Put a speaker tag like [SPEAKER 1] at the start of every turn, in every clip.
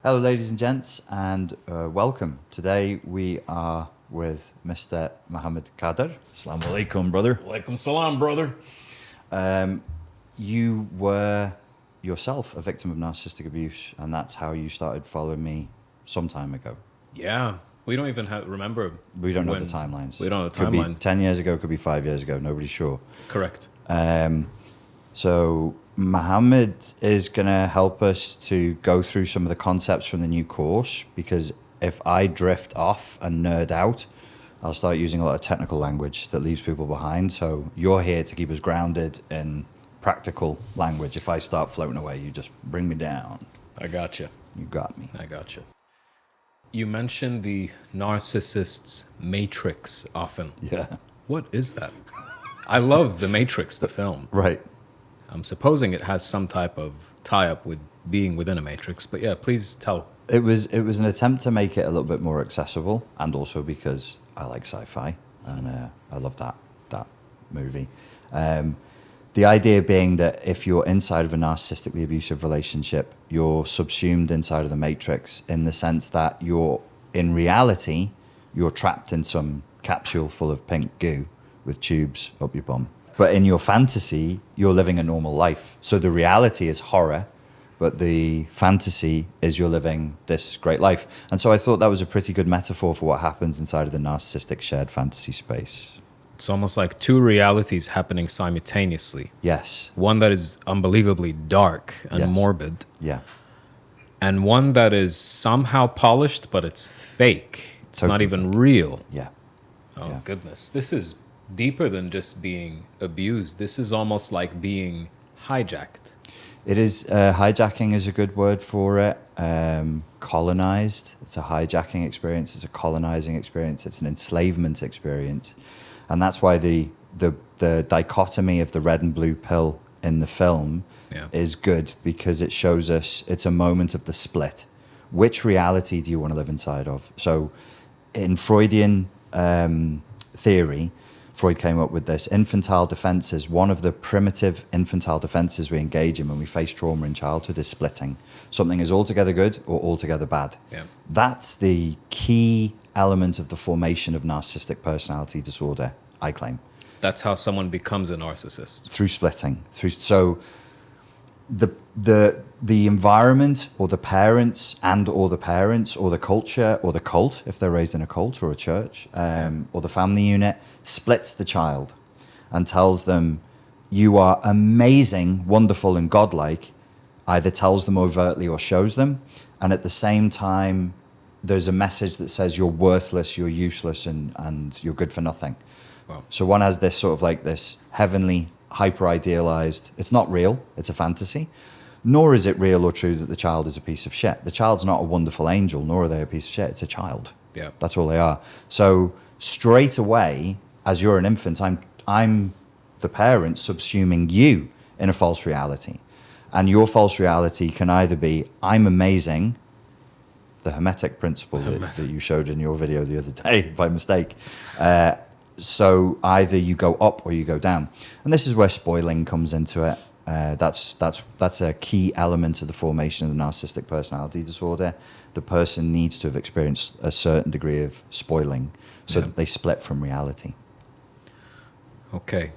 [SPEAKER 1] Hello, ladies and gents, and welcome. Today we are with Mr. Mohammed Kader. Assalamu alaikum, brother.
[SPEAKER 2] Walaikum salam, brother.
[SPEAKER 1] You were yourself a victim of narcissistic abuse, and that's how you started following me some time ago.
[SPEAKER 2] Yeah, we don't even remember.
[SPEAKER 1] We don't know the timelines.
[SPEAKER 2] We don't know the
[SPEAKER 1] Could be
[SPEAKER 2] timelines.
[SPEAKER 1] 10 years ago, could be 5 years ago, nobody's sure.
[SPEAKER 2] Correct.
[SPEAKER 1] So Mohammed is going to help us to go through some of the concepts from the new course, because if I drift off and nerd out, I'll start using a lot of technical language that leaves people behind. So you're here to keep us grounded in practical language. If I start floating away, you just bring me down.
[SPEAKER 2] I got you.
[SPEAKER 1] You got me.
[SPEAKER 2] I got you. You mentioned the Narcissist's Matrix often.
[SPEAKER 1] Yeah.
[SPEAKER 2] What is that? I love The Matrix, the film.
[SPEAKER 1] Right.
[SPEAKER 2] I'm supposing it has some type of tie-up with being within a matrix, but yeah, please tell.
[SPEAKER 1] It was an attempt to make it a little bit more accessible, and also because I like sci-fi and I love that movie. The idea being that if you're inside of a narcissistically abusive relationship, you're subsumed inside of the matrix, in the sense that in reality, you're trapped in some capsule full of pink goo with tubes up your bum. But in your fantasy, you're living a normal life. So the reality is horror, but the fantasy is you're living this great life. And so I thought that was a pretty good metaphor for what happens inside of the narcissistic shared fantasy space.
[SPEAKER 2] It's almost like two realities happening simultaneously.
[SPEAKER 1] Yes.
[SPEAKER 2] One that is unbelievably dark and
[SPEAKER 1] Yes.
[SPEAKER 2] morbid,
[SPEAKER 1] Yeah.
[SPEAKER 2] and one that is somehow polished, but it's fake. It's
[SPEAKER 1] Totally
[SPEAKER 2] not even real.
[SPEAKER 1] Yeah.
[SPEAKER 2] Oh,
[SPEAKER 1] Yeah.
[SPEAKER 2] goodness. This is deeper than just being abused. This is almost like being hijacked.
[SPEAKER 1] It is, hijacking is a good word for it. Colonized. It's a hijacking experience. It's a colonizing experience. It's an enslavement experience. And that's why the dichotomy of the red and blue pill in the film is good, because it shows us it's a moment of the split. Which reality do you want to live inside of? So in Freudian theory, Freud came up with this. Infantile defenses, one of the primitive infantile defenses we engage in when we face trauma in childhood is splitting. Something is altogether good or altogether bad.
[SPEAKER 2] Yeah.
[SPEAKER 1] That's the key element of the formation of narcissistic personality disorder, I claim.
[SPEAKER 2] That's how someone becomes a narcissist.
[SPEAKER 1] Through splitting. So the environment, or the parents or the culture or the cult, if they're raised in a cult or a church, or the family unit, splits the child and tells them you are amazing, wonderful and godlike, either tells them overtly or shows them, and at the same time there's a message that says you're worthless, you're useless, and you're good for nothing.
[SPEAKER 2] Wow.
[SPEAKER 1] So one has this sort of like this heavenly, hyper-idealized, it's not real, it's a fantasy, nor is it real or true that the child is a piece of shit. The child's not a wonderful angel, nor are they a piece of shit, it's a child.
[SPEAKER 2] Yeah.
[SPEAKER 1] That's all they are. So straight away, as you're an infant, I'm the parent subsuming you in a false reality. And your false reality can either be, I'm amazing, the Hermetic principle that you showed in your video the other day by mistake. So either you go up or you go down. And this is where spoiling comes into it. That's a key element of the formation of the narcissistic personality disorder. The person needs to have experienced a certain degree of spoiling so that they split from reality.
[SPEAKER 2] Okay.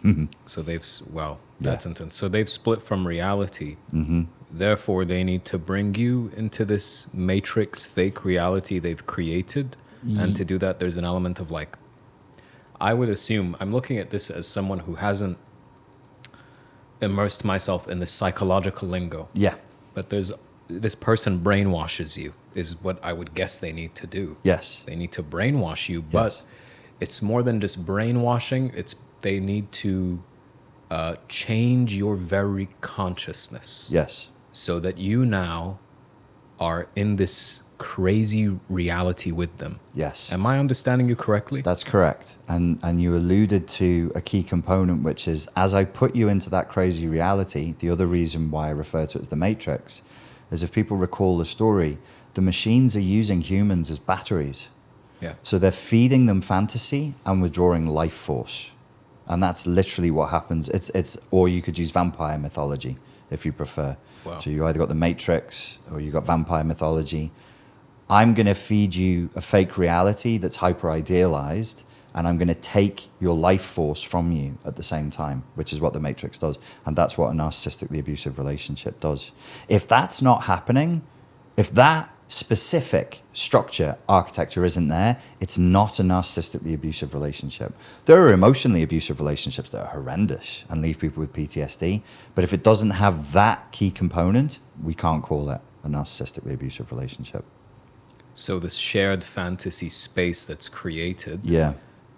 [SPEAKER 1] Mm-hmm.
[SPEAKER 2] So that's intense. So they've split from reality. Mm-hmm. Therefore, they need to bring you into this matrix fake reality they've created. And to do that, there's an element of like, I would assume, I'm looking at this as someone who hasn't immersed myself in the psychological lingo.
[SPEAKER 1] Yeah.
[SPEAKER 2] But this person brainwashes you, is what I would guess they need to do.
[SPEAKER 1] Yes.
[SPEAKER 2] They need to brainwash you, but it's more than just brainwashing. They need to change your very consciousness.
[SPEAKER 1] Yes.
[SPEAKER 2] So that you now are in this crazy reality with them.
[SPEAKER 1] Yes.
[SPEAKER 2] Am I understanding you correctly?
[SPEAKER 1] That's correct. And you alluded to a key component, which is, as I put you into that crazy reality, the other reason why I refer to it as the Matrix is, if people recall the story, the machines are using humans as batteries.
[SPEAKER 2] Yeah.
[SPEAKER 1] So they're feeding them fantasy and withdrawing life force. And that's literally what happens. Or you could use vampire mythology. if you prefer.
[SPEAKER 2] Wow.
[SPEAKER 1] So you either got the Matrix or you got vampire mythology. I'm going to feed you a fake reality that's hyper idealized, and I'm going to take your life force from you at the same time, which is what the Matrix does. And that's what a narcissistically abusive relationship does. If that's not happening, if that specific structure, architecture isn't there, it's not a narcissistically abusive relationship. There are emotionally abusive relationships that are horrendous and leave people with PTSD. But if it doesn't have that key component, we can't call it a narcissistically abusive relationship.
[SPEAKER 2] So this shared fantasy space that's created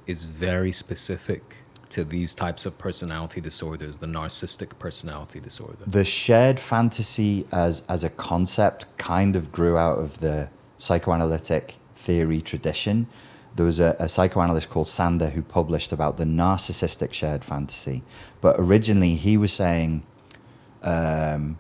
[SPEAKER 2] is very specific to these types of personality disorders, the narcissistic personality disorder.
[SPEAKER 1] The shared fantasy as a concept kind of grew out of the psychoanalytic theory tradition. There was a psychoanalyst called Sander who published about the narcissistic shared fantasy. But originally he was saying that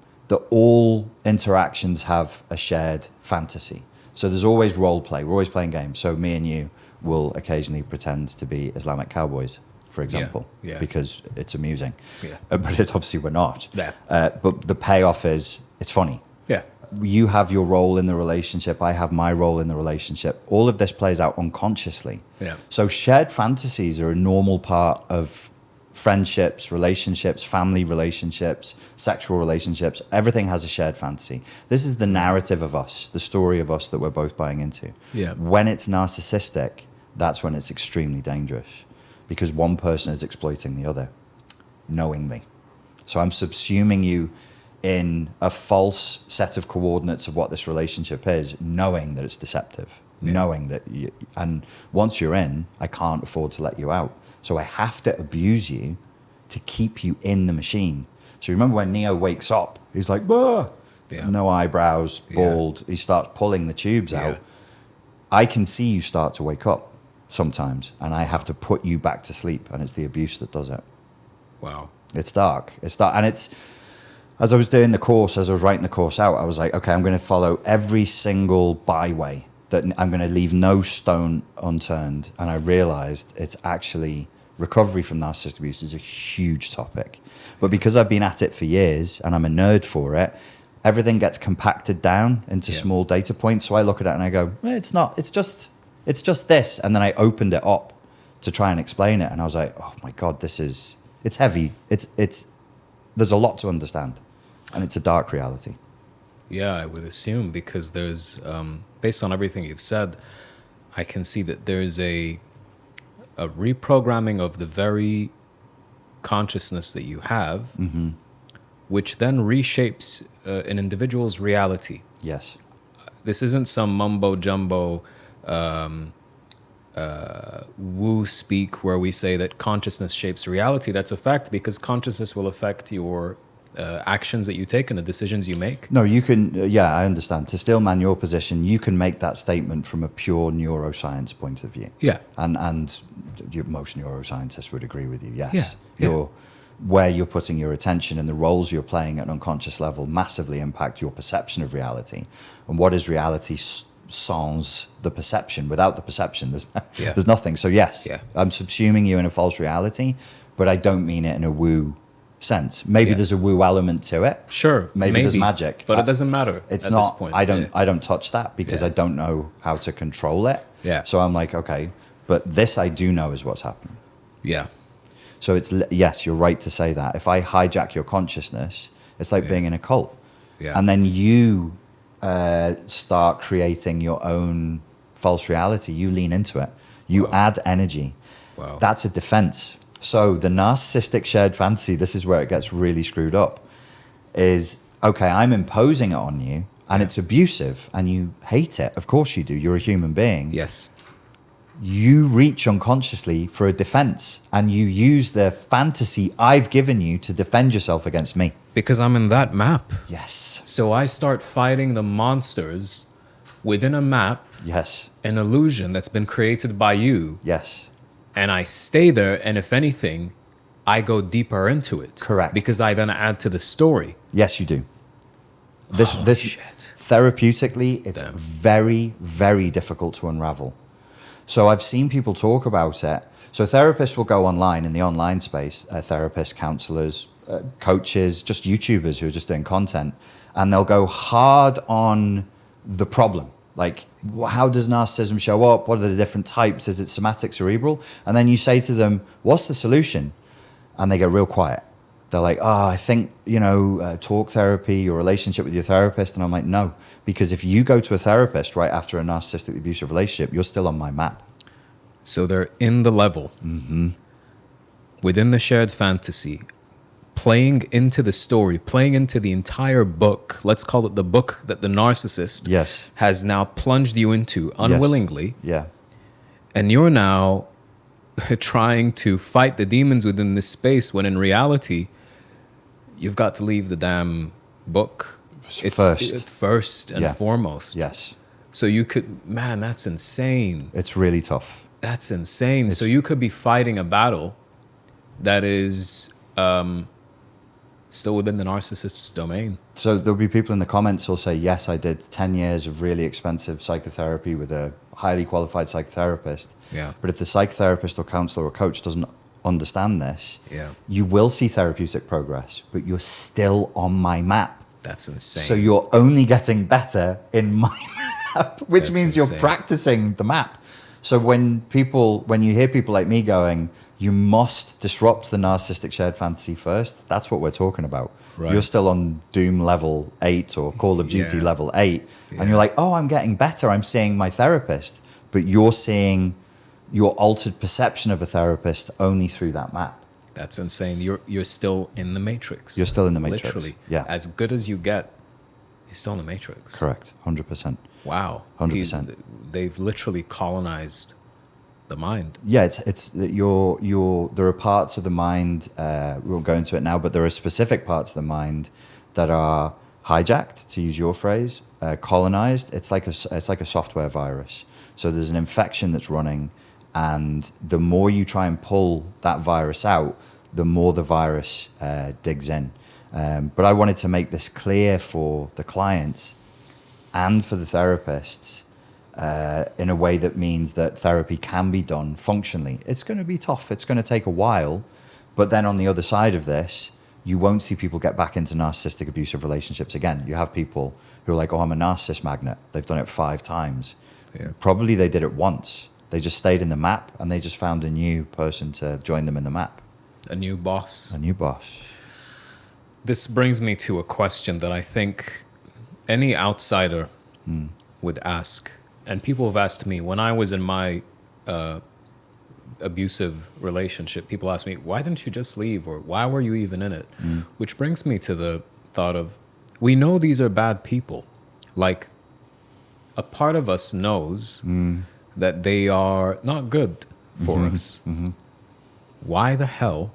[SPEAKER 1] all interactions have a shared fantasy. So there's always role play. We're always playing games. So me and you will occasionally pretend to be Islamic cowboys, for example, because it's amusing. Yeah. But obviously we're not. Yeah. But the payoff is it's funny.
[SPEAKER 2] Yeah.
[SPEAKER 1] You have your role in the relationship. I have my role in the relationship. All of this plays out unconsciously. Yeah. So shared fantasies are a normal part of friendships, relationships, family relationships, sexual relationships. Everything has a shared fantasy. This is the narrative of us, the story of us that we're both buying into. Yeah. When it's narcissistic, that's when it's extremely dangerous, because one person is exploiting the other knowingly. So I'm subsuming you in a false set of coordinates of what this relationship is, knowing that it's deceptive, knowing that and once you're in, I can't afford to let you out. So I have to abuse you to keep you in the machine. So remember when Neo wakes up, he's like, bah! No eyebrows, bald. He starts pulling the tubes out. I can see you start to wake up sometimes, and I have to put you back to sleep, and it's the abuse that does it.
[SPEAKER 2] Wow.
[SPEAKER 1] It's dark. It's dark. And it's, as I was doing the course, as I was writing the course out, I was like, okay, I'm going to follow every single byway. That I'm going to leave no stone unturned. And I realized it's actually, recovery from narcissistic abuse is a huge topic. But because I've been at it for years and I'm a nerd for it, everything gets compacted down into small data points. So I look at it and I go, it's not, it's just this. And then I opened it up to try and explain it. And I was like, oh my God, it's heavy. There's a lot to understand. And it's a dark reality.
[SPEAKER 2] Yeah, I would assume, because there's, based on everything you've said, I can see that there's a reprogramming of the very consciousness that you have, which then reshapes an individual's reality.
[SPEAKER 1] Yes.
[SPEAKER 2] This isn't some mumbo jumbo woo speak where we say that consciousness shapes reality. That's a fact, because consciousness will affect your actions that you take and the decisions you make.
[SPEAKER 1] No, you can, I understand. To Stillman, your position, you can make that statement from a pure neuroscience point of view. Yeah. And most neuroscientists would agree with you, yes. Yeah. Where you're putting your attention and the roles you're playing at an unconscious level massively impact your perception of reality. And what is reality sans the perception? Without the perception, there's nothing. So yes, I'm subsuming you in a false reality, but I don't mean it in a woo sense. Maybe there's a woo element to it.
[SPEAKER 2] Sure.
[SPEAKER 1] Maybe there's magic.
[SPEAKER 2] But it doesn't matter.
[SPEAKER 1] It's
[SPEAKER 2] at
[SPEAKER 1] not,
[SPEAKER 2] this point.
[SPEAKER 1] I don't touch that because I don't know how to control it. Yeah. So I'm like, okay, but this I do know is what's happening. Yeah. So it's, yes, you're right to say that. If I hijack your consciousness, it's like being in a cult. Yeah. And then you start creating your own false reality. You lean into it. You add energy. Wow. That's a defense. So the narcissistic shared fantasy, this is where it gets really screwed up, is, okay, I'm imposing it on you, and it's abusive, and you hate it. Of course you do. You're a human being. Yes. You reach unconsciously for a defense, and you use the fantasy I've given you to defend yourself against me.
[SPEAKER 2] Because I'm in that map.
[SPEAKER 1] Yes.
[SPEAKER 2] So I start fighting the monsters within a map.
[SPEAKER 1] Yes.
[SPEAKER 2] An illusion that's been created by you.
[SPEAKER 1] Yes.
[SPEAKER 2] And I stay there, and if anything, I go deeper into it.
[SPEAKER 1] Correct.
[SPEAKER 2] Because I then add to the story.
[SPEAKER 1] Yes, you do. This therapeutically, it's very, very difficult to unravel. So I've seen people talk about it. So therapists will go online in the online space, therapists, counselors, coaches, just YouTubers who are just doing content, and they'll go hard on the problem. Like, how does narcissism show up? What are the different types? Is it somatic, cerebral? And then you say to them, what's the solution? And they get real quiet. They're like, I think, talk therapy, your relationship with your therapist. And I'm like, no, because if you go to a therapist right after a narcissistic abusive relationship, you're still on my map.
[SPEAKER 2] So they're in the level, within the shared fantasy, playing into the story, playing into the entire book. Let's call it the book that the narcissist has now plunged you into unwillingly.
[SPEAKER 1] Yeah.
[SPEAKER 2] And you're now trying to fight the demons within this space when in reality, you've got to leave the damn book first and foremost.
[SPEAKER 1] Yes.
[SPEAKER 2] So you could, man, that's insane.
[SPEAKER 1] It's really tough.
[SPEAKER 2] That's insane. So you could be fighting a battle that is still within the narcissist's domain. So
[SPEAKER 1] there'll be people in the comments who'll say, yes, I did 10 years of really expensive psychotherapy with a highly qualified psychotherapist.
[SPEAKER 2] Yeah.
[SPEAKER 1] But if the psychotherapist or counselor or coach doesn't understand this, you will see therapeutic progress, but you're still on my map.
[SPEAKER 2] That's insane.
[SPEAKER 1] So you're only getting better in my map, which means you're practicing the map. So when you hear people like me going, you must disrupt the narcissistic shared fantasy first, that's what we're talking about. Right. You're still on Doom level 8 or Call of Duty level 8, and you're like, I'm getting better, I'm seeing my therapist. But you're seeing your altered perception of a therapist only through that map.
[SPEAKER 2] That's insane. You're still in the matrix.
[SPEAKER 1] You're still in the matrix.
[SPEAKER 2] Literally.
[SPEAKER 1] Yeah.
[SPEAKER 2] As good as you get, you're still in the matrix.
[SPEAKER 1] Correct. 100%.
[SPEAKER 2] Wow.
[SPEAKER 1] 100%.
[SPEAKER 2] They've literally colonized the mind.
[SPEAKER 1] Yeah, it's there are parts of the mind, we won't go into it now, but there are specific parts of the mind that are hijacked, to use your phrase, colonized. It's like a software virus. So there's an infection that's running, and the more you try and pull that virus out, the more the virus digs in. But I wanted to make this clear for the clients and for the therapists, in a way that means that therapy can be done functionally. It's going to be tough. It's going to take a while. But then on the other side of this, you won't see people get back into narcissistic abusive relationships again. You have people who are like, I'm a narcissist magnet. They've done it 5 times. Yeah. Probably they did it once. They just stayed in the map, and they just found a new person to join them in the map.
[SPEAKER 2] A new boss.
[SPEAKER 1] A new boss.
[SPEAKER 2] This brings me to a question that I think any outsider would ask. And people have asked me, when I was in my abusive relationship, people asked me, why didn't you just leave? Or why were you even in it? Which brings me to the thought of, we know these are bad people. Like, a part of us knows that they are not good for us. Why the hell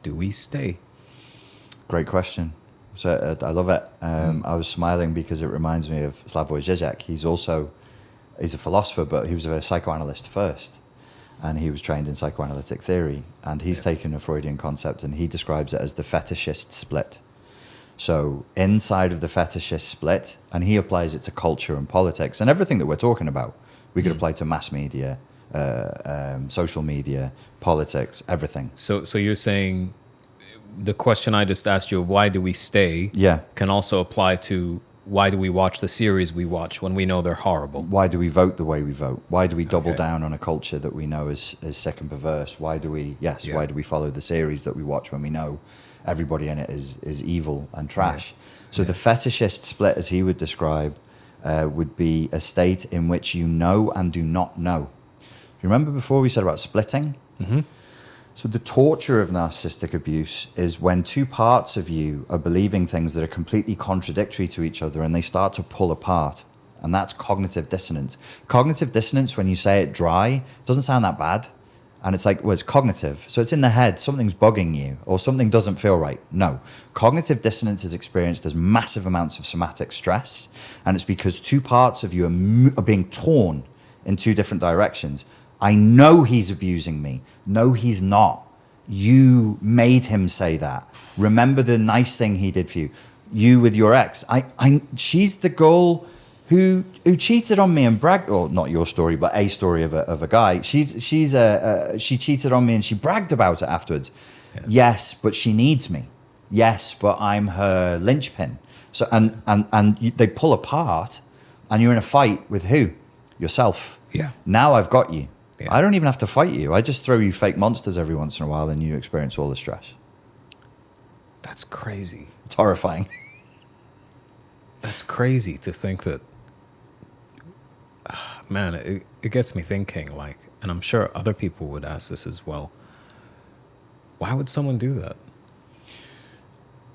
[SPEAKER 2] do we stay?
[SPEAKER 1] Great question. So I love it. I was smiling because it reminds me of Slavoj Žižek. He's a philosopher, but he was a psychoanalyst first. And he was trained in psychoanalytic theory. And he's taken a Freudian concept, and he describes it as the fetishist split. So inside of the fetishist split, and he applies it to culture and politics and everything that we're talking about. We could apply to mass media, social media, politics, everything.
[SPEAKER 2] So you're saying the question I just asked you of why do we stay can also apply to why do we watch the series we watch when we know they're horrible?
[SPEAKER 1] Why do we vote the way we vote? Why do we double down on a culture that we know is sick and perverse? Why do we why do we follow the series that we watch when we know everybody in it is evil and trash? So the fetishist split, as he would describe, would be a state in which you know and do not know. Remember before we said about splitting? So the torture of narcissistic abuse is when 2 parts of you are believing things that are completely contradictory to each other, and they start to pull apart. And that's cognitive dissonance. Cognitive dissonance, when you say it dry, doesn't sound that bad. And it's like, well, it's cognitive. So it's in the head, something's bugging you, or something doesn't feel right. No. Cognitive dissonance is experienced as massive amounts of somatic stress. And it's because 2 parts of you are being torn in 2 different directions. I know he's abusing me. No, he's not. You made him say that. Remember the nice thing he did for you. You with your ex. She's the girl who cheated on me and bragged, or not your story, but a story of a guy. She cheated on me and she bragged about it afterwards.
[SPEAKER 2] Yeah.
[SPEAKER 1] Yes, but she needs me. Yes, but I'm her linchpin. So they pull apart, and you're in a fight with who? Yourself.
[SPEAKER 2] Yeah.
[SPEAKER 1] Now I've got you.
[SPEAKER 2] Yeah.
[SPEAKER 1] I don't even have to fight you. I just throw you fake monsters every once in a while, and you experience all the stress.
[SPEAKER 2] That's crazy.
[SPEAKER 1] It's horrifying.
[SPEAKER 2] That's crazy to think that. Man, it gets me thinking, like, and I'm sure other people would ask this as well. Why would someone do that?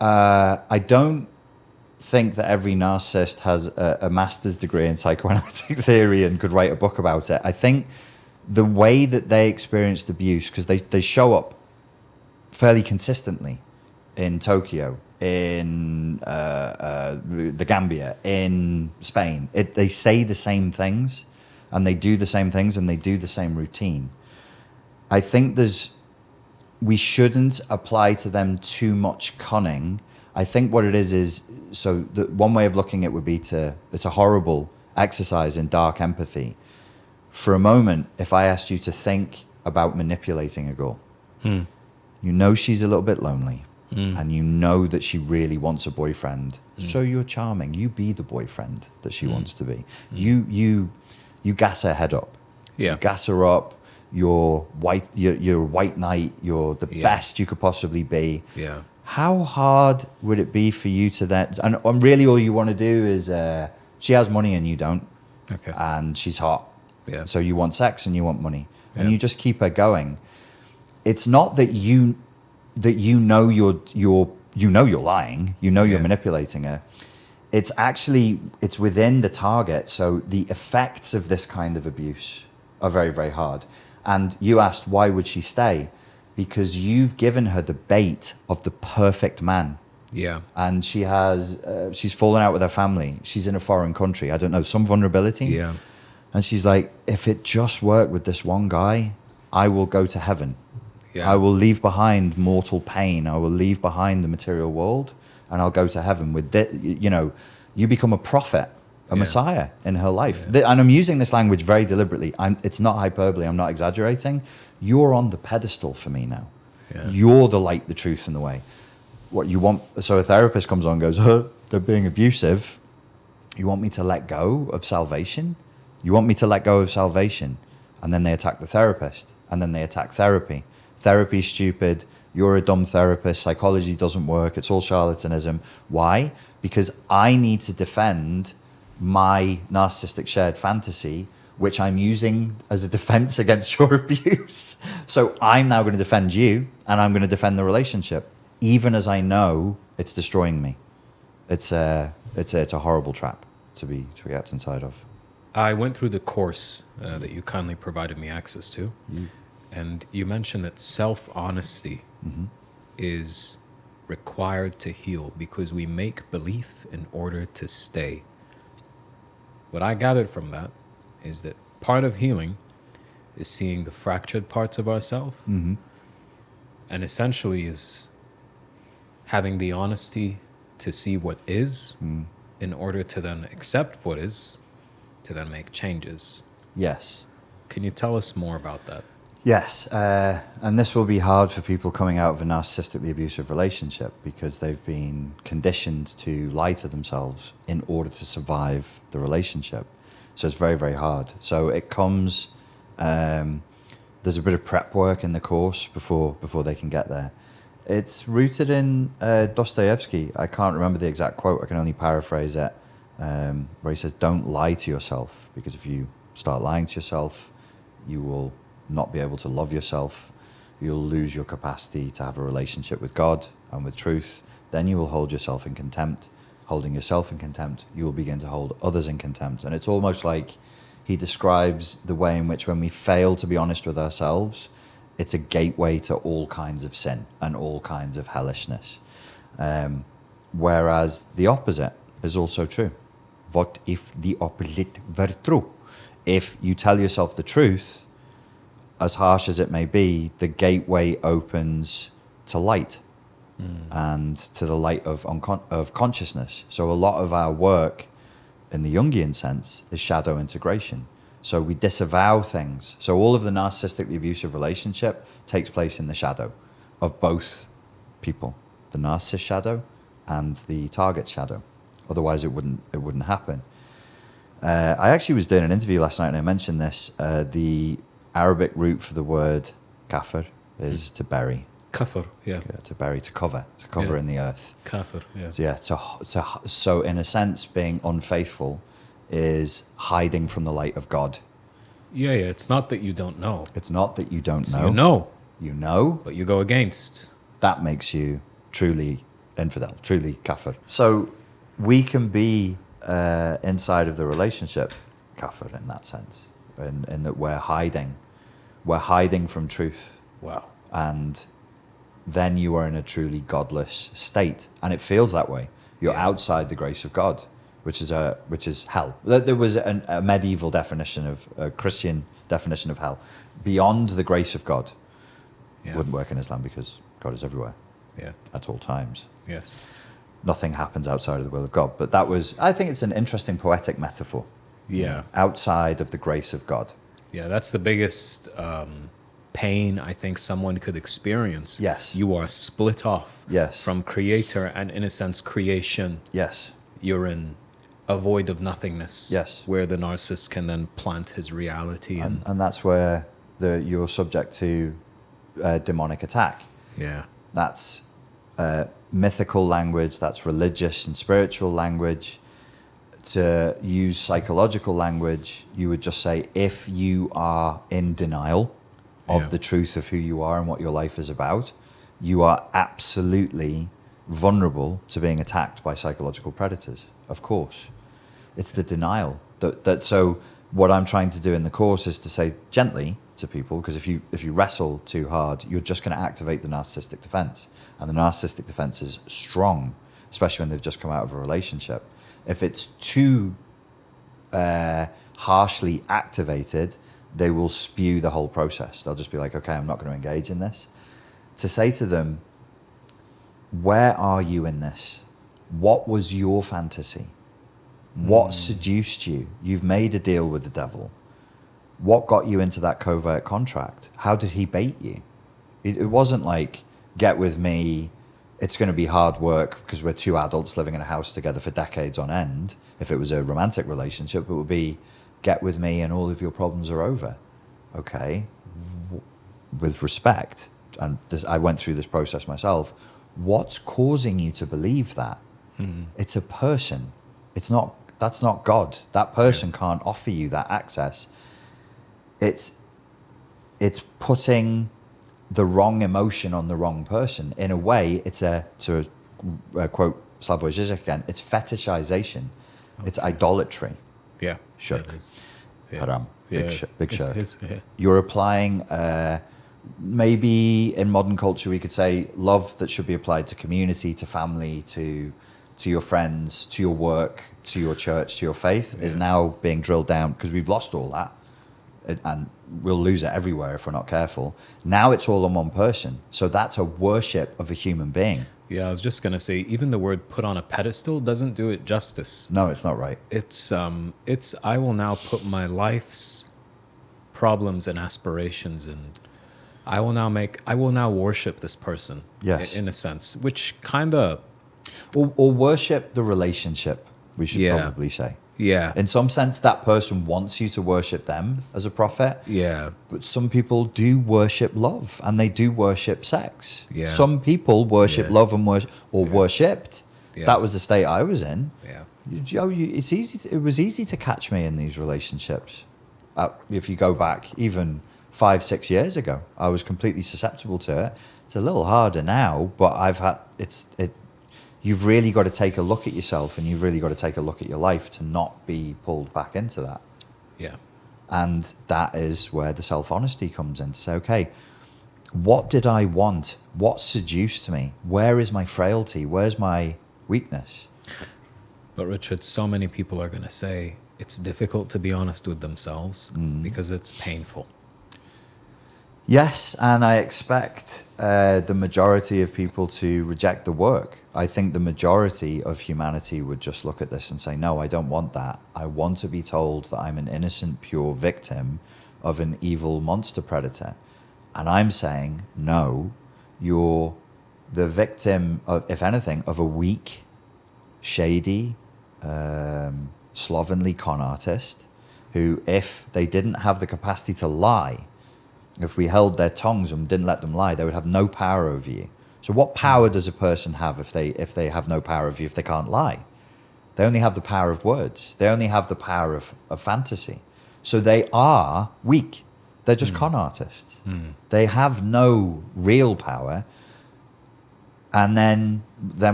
[SPEAKER 1] I don't think that every narcissist has a master's degree in psychoanalytic theory and could write a book about it. I think the way that they experienced abuse, because they show up fairly consistently in Tokyo, in the Gambia, in Spain. They say the same things, and they do the same things, and they do the same routine. I think we shouldn't apply to them too much cunning. I think what it is so the one way of looking at it would be it's a horrible exercise in dark empathy. For a moment, if I asked you to think about manipulating a girl, you know she's a little bit lonely, and you know that she really wants a boyfriend. So you're charming. You be the boyfriend that she wants to be. You gas her head up.
[SPEAKER 2] Yeah.
[SPEAKER 1] You gas her up. You're white. You're a white knight. You're the best you could possibly be.
[SPEAKER 2] Yeah.
[SPEAKER 1] How hard would it be for you to then? And really, all you want to do is she has money and you don't.
[SPEAKER 2] Okay.
[SPEAKER 1] And she's hot.
[SPEAKER 2] Yeah.
[SPEAKER 1] So you want sex and you want money, and
[SPEAKER 2] Yeah.
[SPEAKER 1] you just keep her going. It's not that you know you're lying. You know you're manipulating her. It's within the target. So the effects of this kind of abuse are very, very hard. And you asked, why would she stay? Because you've given her the bait of the perfect man.
[SPEAKER 2] Yeah.
[SPEAKER 1] And she's fallen out with her family. She's in a foreign country. I don't know, some vulnerability.
[SPEAKER 2] Yeah.
[SPEAKER 1] And she's like, if it just worked with this one guy, I will go to heaven.
[SPEAKER 2] Yeah.
[SPEAKER 1] I will leave behind mortal pain. I will leave behind the material world, and I'll go to heaven with this. You know, you become a prophet, a messiah in her life.
[SPEAKER 2] Yeah.
[SPEAKER 1] And I'm using this language very deliberately. It's not hyperbole. I'm not exaggerating. You're on the pedestal for me now.
[SPEAKER 2] Yeah.
[SPEAKER 1] You're the light, the truth, and the way. What you want? So a therapist comes on and goes, they're being abusive. You want me to let go of salvation? You want me to let go of salvation? And then they attack the therapist, and then they attack therapy. Therapy's stupid. You're a dumb therapist. Psychology doesn't work. It's all charlatanism. Why? Because I need to defend my narcissistic shared fantasy, which I'm using as a defense against your abuse. So I'm now going to defend you, and I'm going to defend the relationship, even as I know it's destroying me. It's a horrible trap to be kept inside of.
[SPEAKER 2] I went through the course that you kindly provided me access to, and you mentioned that self-honesty is required to heal because we make belief in order to stay. What I gathered from that is that part of healing is seeing the fractured parts of ourselves, and essentially is having the honesty to see what is in order to then accept what is, to then make changes.
[SPEAKER 1] Yes.
[SPEAKER 2] Can you tell us more about that?
[SPEAKER 1] Yes, and this will be hard for people coming out of a narcissistically abusive relationship because they've been conditioned to lie to themselves in order to survive the relationship. So it's very, very hard. So it comes, there's a bit of prep work in the course before they can get there. It's rooted in Dostoevsky. I can't remember the exact quote. I can only paraphrase it, where he says, don't lie to yourself, because if you start lying to yourself, you will not be able to love yourself. You'll lose your capacity to have a relationship with God and with truth. Then you will hold yourself in contempt. Holding yourself in contempt, you will begin to hold others in contempt. And it's almost like he describes the way in which when we fail to be honest with ourselves, it's a gateway to all kinds of sin and all kinds of hellishness. Whereas the opposite is also true. What if the opposite were true? If you tell yourself the truth, as harsh as it may be, the gateway opens to light and to the light of consciousness. So a lot of our work in the Jungian sense is shadow integration. So we disavow things. So all of the narcissistically abusive relationship takes place in the shadow. of both people, the narcissist shadow and the target shadow. Otherwise, it wouldn't happen. I actually was doing an interview last night and I mentioned this. The Arabic root for the word kafir is to bury.
[SPEAKER 2] Kafir, yeah.
[SPEAKER 1] To bury, to cover in the earth.
[SPEAKER 2] Kafir, yeah.
[SPEAKER 1] So, so in a sense, being unfaithful is hiding from the light of God.
[SPEAKER 2] Yeah, it's not that you don't know.
[SPEAKER 1] It's not that you don't know.
[SPEAKER 2] You know.
[SPEAKER 1] You know.
[SPEAKER 2] But you go against.
[SPEAKER 1] That makes you truly infidel, truly kafir. So we can be inside of the relationship kafir in that sense, in that we're hiding from truth.
[SPEAKER 2] Wow.
[SPEAKER 1] And then you are in a truly godless state, and it feels that way. You're outside the grace of God, which is hell. There was a medieval definition of a Christian definition of hell, beyond the grace of God. Wouldn't work in Islam because God is everywhere.
[SPEAKER 2] Yeah.
[SPEAKER 1] At all times.
[SPEAKER 2] Yes.
[SPEAKER 1] Nothing happens outside of the will of God. But I think it's an interesting poetic metaphor.
[SPEAKER 2] Yeah.
[SPEAKER 1] Outside of the grace of God.
[SPEAKER 2] Yeah, that's the biggest pain I think someone could experience.
[SPEAKER 1] Yes.
[SPEAKER 2] You are split off
[SPEAKER 1] Yes.
[SPEAKER 2] from creator and, in a sense, creation.
[SPEAKER 1] Yes.
[SPEAKER 2] You're in a void of nothingness.
[SPEAKER 1] Yes.
[SPEAKER 2] Where the narcissist can then plant his reality.
[SPEAKER 1] And that's where you're subject to demonic attack.
[SPEAKER 2] Yeah.
[SPEAKER 1] That's mythical language, that's religious and spiritual language. To use psychological language, you would just say, if you are in denial of the truth of who you are and what your life is about, you are absolutely vulnerable to being attacked by psychological predators. Of course. It's the denial. So what I'm trying to do in the course is to say gently to people, because if you wrestle too hard, you're just going to activate the narcissistic defense. And the narcissistic defense is strong, especially when they've just come out of a relationship. If it's too harshly activated, they will spew the whole process. They'll just be like, okay, I'm not going to engage in this. To say to them, where are you in this? What was your fantasy? What seduced you? You've made a deal with the devil. What got you into that covert contract? How did he bait you? It wasn't like, get with me, it's going to be hard work because we're two adults living in a house together for decades on end. If it was a romantic relationship, it would be, get with me and all of your problems are over. Okay, with respect, and I went through this process myself, what's causing you to believe that? It's a person. That's not God. That person can't offer you that access. It's putting the wrong emotion on the wrong person. In a way, it's to quote Slavoj Žižek again, it's fetishization. Okay. It's idolatry.
[SPEAKER 2] Yeah.
[SPEAKER 1] Shirk.
[SPEAKER 2] Yeah.
[SPEAKER 1] Haram.
[SPEAKER 2] Yeah.
[SPEAKER 1] Big shirk.
[SPEAKER 2] Yeah.
[SPEAKER 1] You're applying, maybe in modern culture we could say, love that should be applied to community, to family, to your friends, to your work, to your church, to your faith, is now being drilled down, because we've lost all that. And we'll lose it everywhere if we're not careful. Now it's all on one person. So that's a worship of a human being.
[SPEAKER 2] Yeah, I was just going to say, even the word put on a pedestal doesn't do it justice.
[SPEAKER 1] No, it's not right.
[SPEAKER 2] It's I will now put my life's problems and aspirations, and I will now worship this person.
[SPEAKER 1] Yes.
[SPEAKER 2] In a sense, which kind of...
[SPEAKER 1] Or worship the relationship, we should probably say.
[SPEAKER 2] Yeah.
[SPEAKER 1] In some sense, that person wants you to worship them as a prophet.
[SPEAKER 2] Yeah.
[SPEAKER 1] But some people do worship love, and they do worship sex.
[SPEAKER 2] Yeah.
[SPEAKER 1] Some people worship love and worshipped. Yeah. That was the state I was in.
[SPEAKER 2] Yeah.
[SPEAKER 1] It's easy. It was easy to catch me in these relationships. If you go back even 5-6 years ago, I was completely susceptible to it. It's a little harder now, but you've really got to take a look at yourself, and you've really got to take a look at your life to not be pulled back into that.
[SPEAKER 2] Yeah.
[SPEAKER 1] And that is where the self-honesty comes in, to say, okay, what did I want? What seduced me? Where is my frailty? Where's my weakness?
[SPEAKER 2] But Richard, so many people are going to say it's difficult to be honest with themselves because it's painful.
[SPEAKER 1] Yes, and I expect the majority of people to reject the work. I think the majority of humanity would just look at this and say, no, I don't want that. I want to be told that I'm an innocent, pure victim of an evil monster predator. And I'm saying, no, you're the victim of, if anything, of a weak, shady, slovenly con artist who, if they didn't have the capacity to lie, if we held their tongues and didn't let them lie, they would have no power over you. So what power does a person have if they have no power over you, if they can't lie? They only have the power of words. They only have the power of fantasy. So they are weak. They're just con artists. They have no real power. And then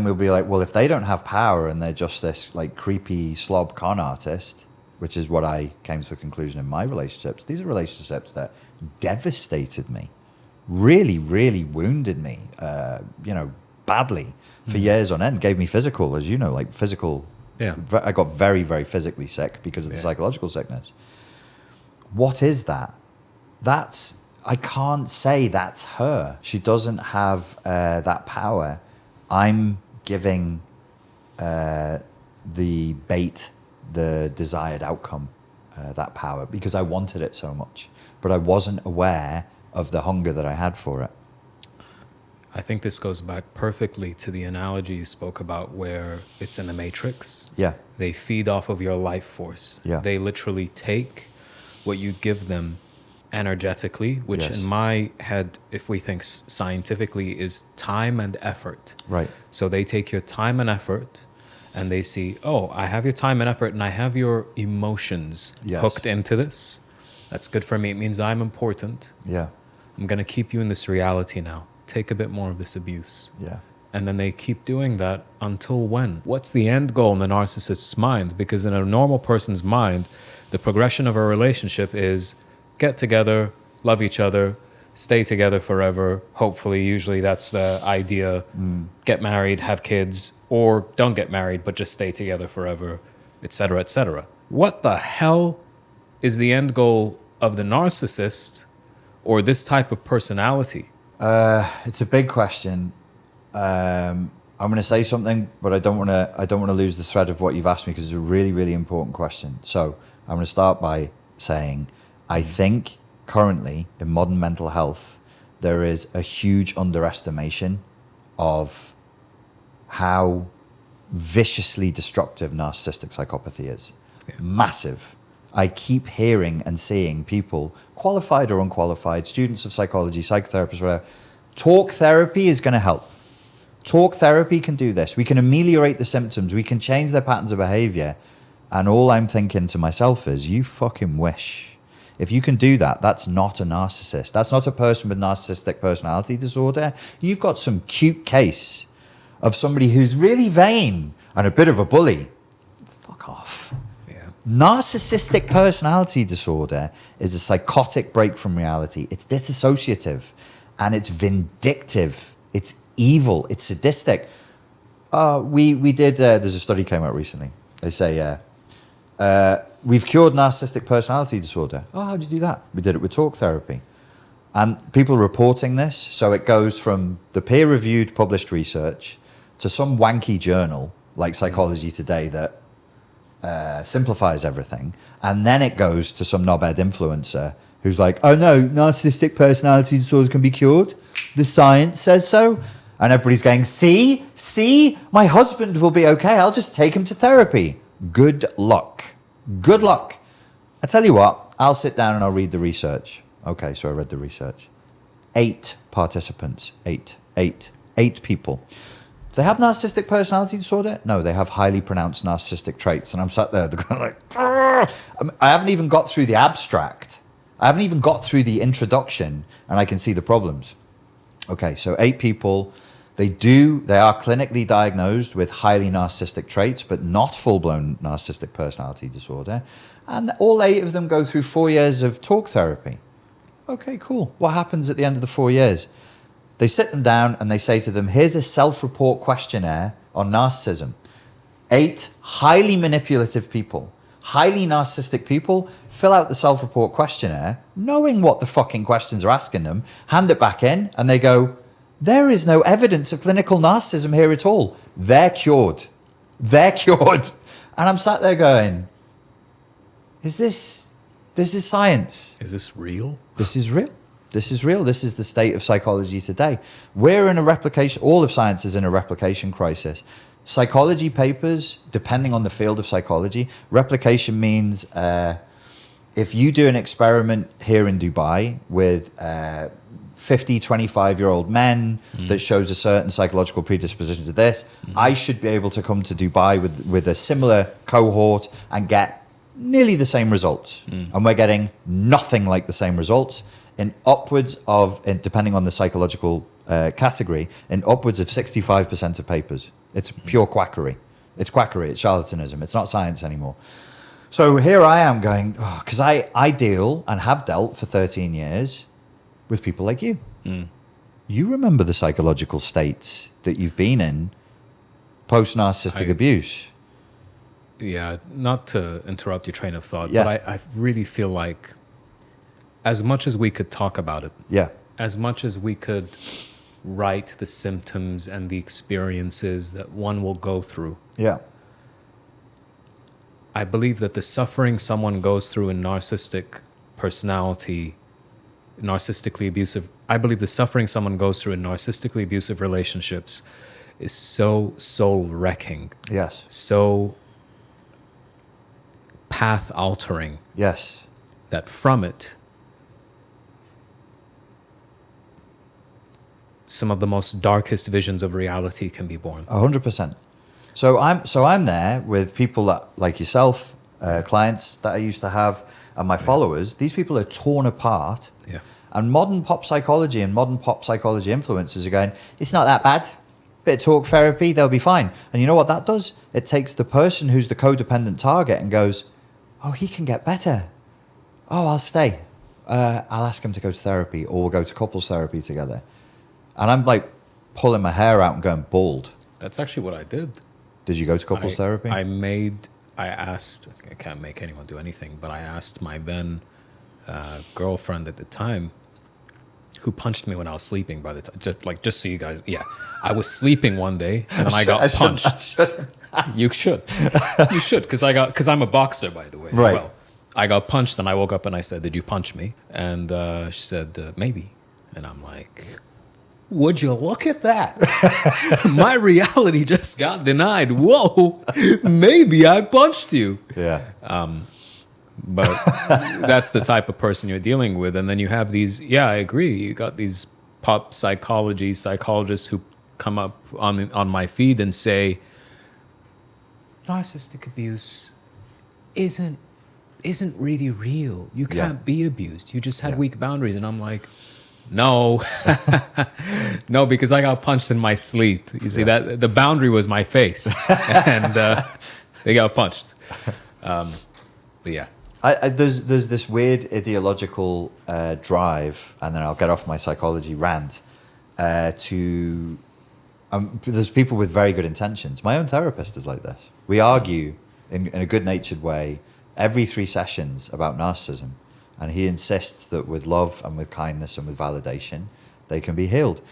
[SPEAKER 1] we'll be like, well, if they don't have power and they're just this like creepy slob con artist, which is what I came to the conclusion in my relationships. These are relationships that devastated me, really, really wounded me, badly for years on end. Gave me physical, as you know, like physical.
[SPEAKER 2] Yeah.
[SPEAKER 1] I got very, very physically sick because of the psychological sickness. What is that? I can't say that's her. She doesn't have that power. I'm giving the bait, the desired outcome, that power, because I wanted it so much. But I wasn't aware of the hunger that I had for it.
[SPEAKER 2] I think this goes back perfectly to the analogy you spoke about where it's in the Matrix.
[SPEAKER 1] Yeah.
[SPEAKER 2] They feed off of your life force.
[SPEAKER 1] Yeah.
[SPEAKER 2] They literally take what you give them energetically, which
[SPEAKER 1] Yes.
[SPEAKER 2] in my head, if we think scientifically, is time and effort.
[SPEAKER 1] Right.
[SPEAKER 2] So they take your time and effort and they see, oh, I have your time and effort and I have your emotions hooked into this. That's good for me. It means I'm important.
[SPEAKER 1] Yeah.
[SPEAKER 2] I'm going to keep you in this reality now. Take a bit more of this abuse.
[SPEAKER 1] Yeah.
[SPEAKER 2] And then they keep doing that until when? What's the end goal in the narcissist's mind? Because in a normal person's mind, the progression of a relationship is get together, love each other, stay together forever. Hopefully, usually that's the idea. Get married, have kids, or don't get married, but just stay together forever, etc., etc. What the hell is the end goal of the narcissist or this type of personality?
[SPEAKER 1] It's a big question. I'm going to say something, but I don't want to lose the thread of what you've asked me because it's a really, really important question. So I'm going to start by saying, I think currently in modern mental health, there is a huge underestimation of how viciously destructive narcissistic psychopathy is. Yeah. Massive. I keep hearing and seeing people, qualified or unqualified, students of psychology, psychotherapists, whatever, talk therapy is going to help. Talk therapy can do this. We can ameliorate the symptoms. We can change their patterns of behavior. And all I'm thinking to myself is, you fucking wish. If you can do that, that's not a narcissist. That's not a person with narcissistic personality disorder. You've got some cute case of somebody who's really vain and a bit of a bully. Fuck off.
[SPEAKER 2] Yeah.
[SPEAKER 1] Narcissistic personality disorder is a psychotic break from reality. It's dissociative and it's vindictive. It's evil. It's sadistic. We did, there's a study came out recently. They say, we've cured narcissistic personality disorder. Oh, how'd you do that? We did it with talk therapy. And people are reporting this. So it goes from the peer-reviewed published research to some wanky journal like Psychology Today that simplifies everything. And then it goes to some knobhead influencer who's like, oh no, narcissistic personality disorder can be cured. The science says so. And everybody's going, see, my husband will be okay. I'll just take him to therapy. Good luck. Good luck. I tell you what, I'll sit down and I'll read the research. Okay, so I read the research. 8 participants. 8 people. Do they have narcissistic personality disorder? No, they have highly pronounced narcissistic traits. And I'm sat there, they're going like, I haven't even got through the abstract. I haven't even got through the introduction, and I can see the problems. Okay, so 8 people. They are clinically diagnosed with highly narcissistic traits, but not full-blown narcissistic personality disorder. And all 8 of them go through 4 years of talk therapy. Okay, cool. What happens at the end of the 4 years? They sit them down and they say to them, here's a self-report questionnaire on narcissism. 8 highly manipulative people, highly narcissistic people, fill out the self-report questionnaire, knowing what the fucking questions are asking them, hand it back in, and they go, there is no evidence of clinical narcissism here at all. They're cured. They're cured. And I'm sat there going, this is science.
[SPEAKER 2] Is this real?
[SPEAKER 1] This is real. This is real. This is the state of psychology today. We're in a replication, all of science is in a replication crisis. Psychology papers, depending on the field of psychology, replication means if you do an experiment here in Dubai with 50, 25-year-old men that shows a certain psychological predisposition to this, I should be able to come to Dubai with a similar cohort and get nearly the same results. And we're getting nothing like the same results in upwards of, depending on the psychological category, in upwards of 65% of papers. It's pure quackery. It's quackery. It's charlatanism. It's not science anymore. So here I am going, because I deal and have dealt for 13 years with people like you. You remember the psychological states that you've been in post-narcissistic abuse.
[SPEAKER 2] Yeah, not to interrupt your train of thought, but I really feel like as much as we could talk about it, as much as we could write the symptoms and the experiences that one will go through, I believe that the suffering someone goes through in narcissistic personality, narcissistically abusive, I believe the suffering someone goes through in narcissistically abusive relationships is so soul-wrecking.
[SPEAKER 1] Yes.
[SPEAKER 2] So path-altering.
[SPEAKER 1] Yes.
[SPEAKER 2] That from it, some of the most darkest visions of reality can be born.
[SPEAKER 1] 100%. So I'm there with people that, like yourself, clients that I used to have, and my followers. These people are torn apart.
[SPEAKER 2] Yeah.
[SPEAKER 1] And modern pop psychology and modern pop psychology influencers are going, it's not that bad. Bit of talk therapy, they'll be fine. And you know what that does? It takes the person who's the codependent target and goes, oh, he can get better. Oh, I'll stay. I'll ask him to go to therapy, or we'll go to couples therapy together. And I'm like pulling my hair out and going bald.
[SPEAKER 2] That's actually what I did.
[SPEAKER 1] Did you go to couples therapy?
[SPEAKER 2] I asked, I can't make anyone do anything, but I asked my then girlfriend at the time, who punched me when I was sleeping by the time, just so you guys, I was sleeping one day and then I got punched. You should, because I'm a boxer, by the way.
[SPEAKER 1] Right.
[SPEAKER 2] Well, I got punched and I woke up and I said, did you punch me? And she said, maybe. And I'm like, would you look at that? My reality just got denied. Whoa, maybe I punched you.
[SPEAKER 1] Yeah.
[SPEAKER 2] But that's the type of person you're dealing with. And then you have these, I agree. You got these pop psychologists who come up on my feed and say, narcissistic abuse isn't really real. You can't be abused. You just had weak boundaries. And I'm like, no, no, because I got punched in my sleep. You see that the boundary was my face, and they got punched. But yeah,
[SPEAKER 1] there's this weird ideological drive, and then I'll get off my psychology rant. There's people with very good intentions. My own therapist is like this. We argue in a good-natured way every 3 sessions about narcissism. And he insists that with love and with kindness and with validation, they can be healed.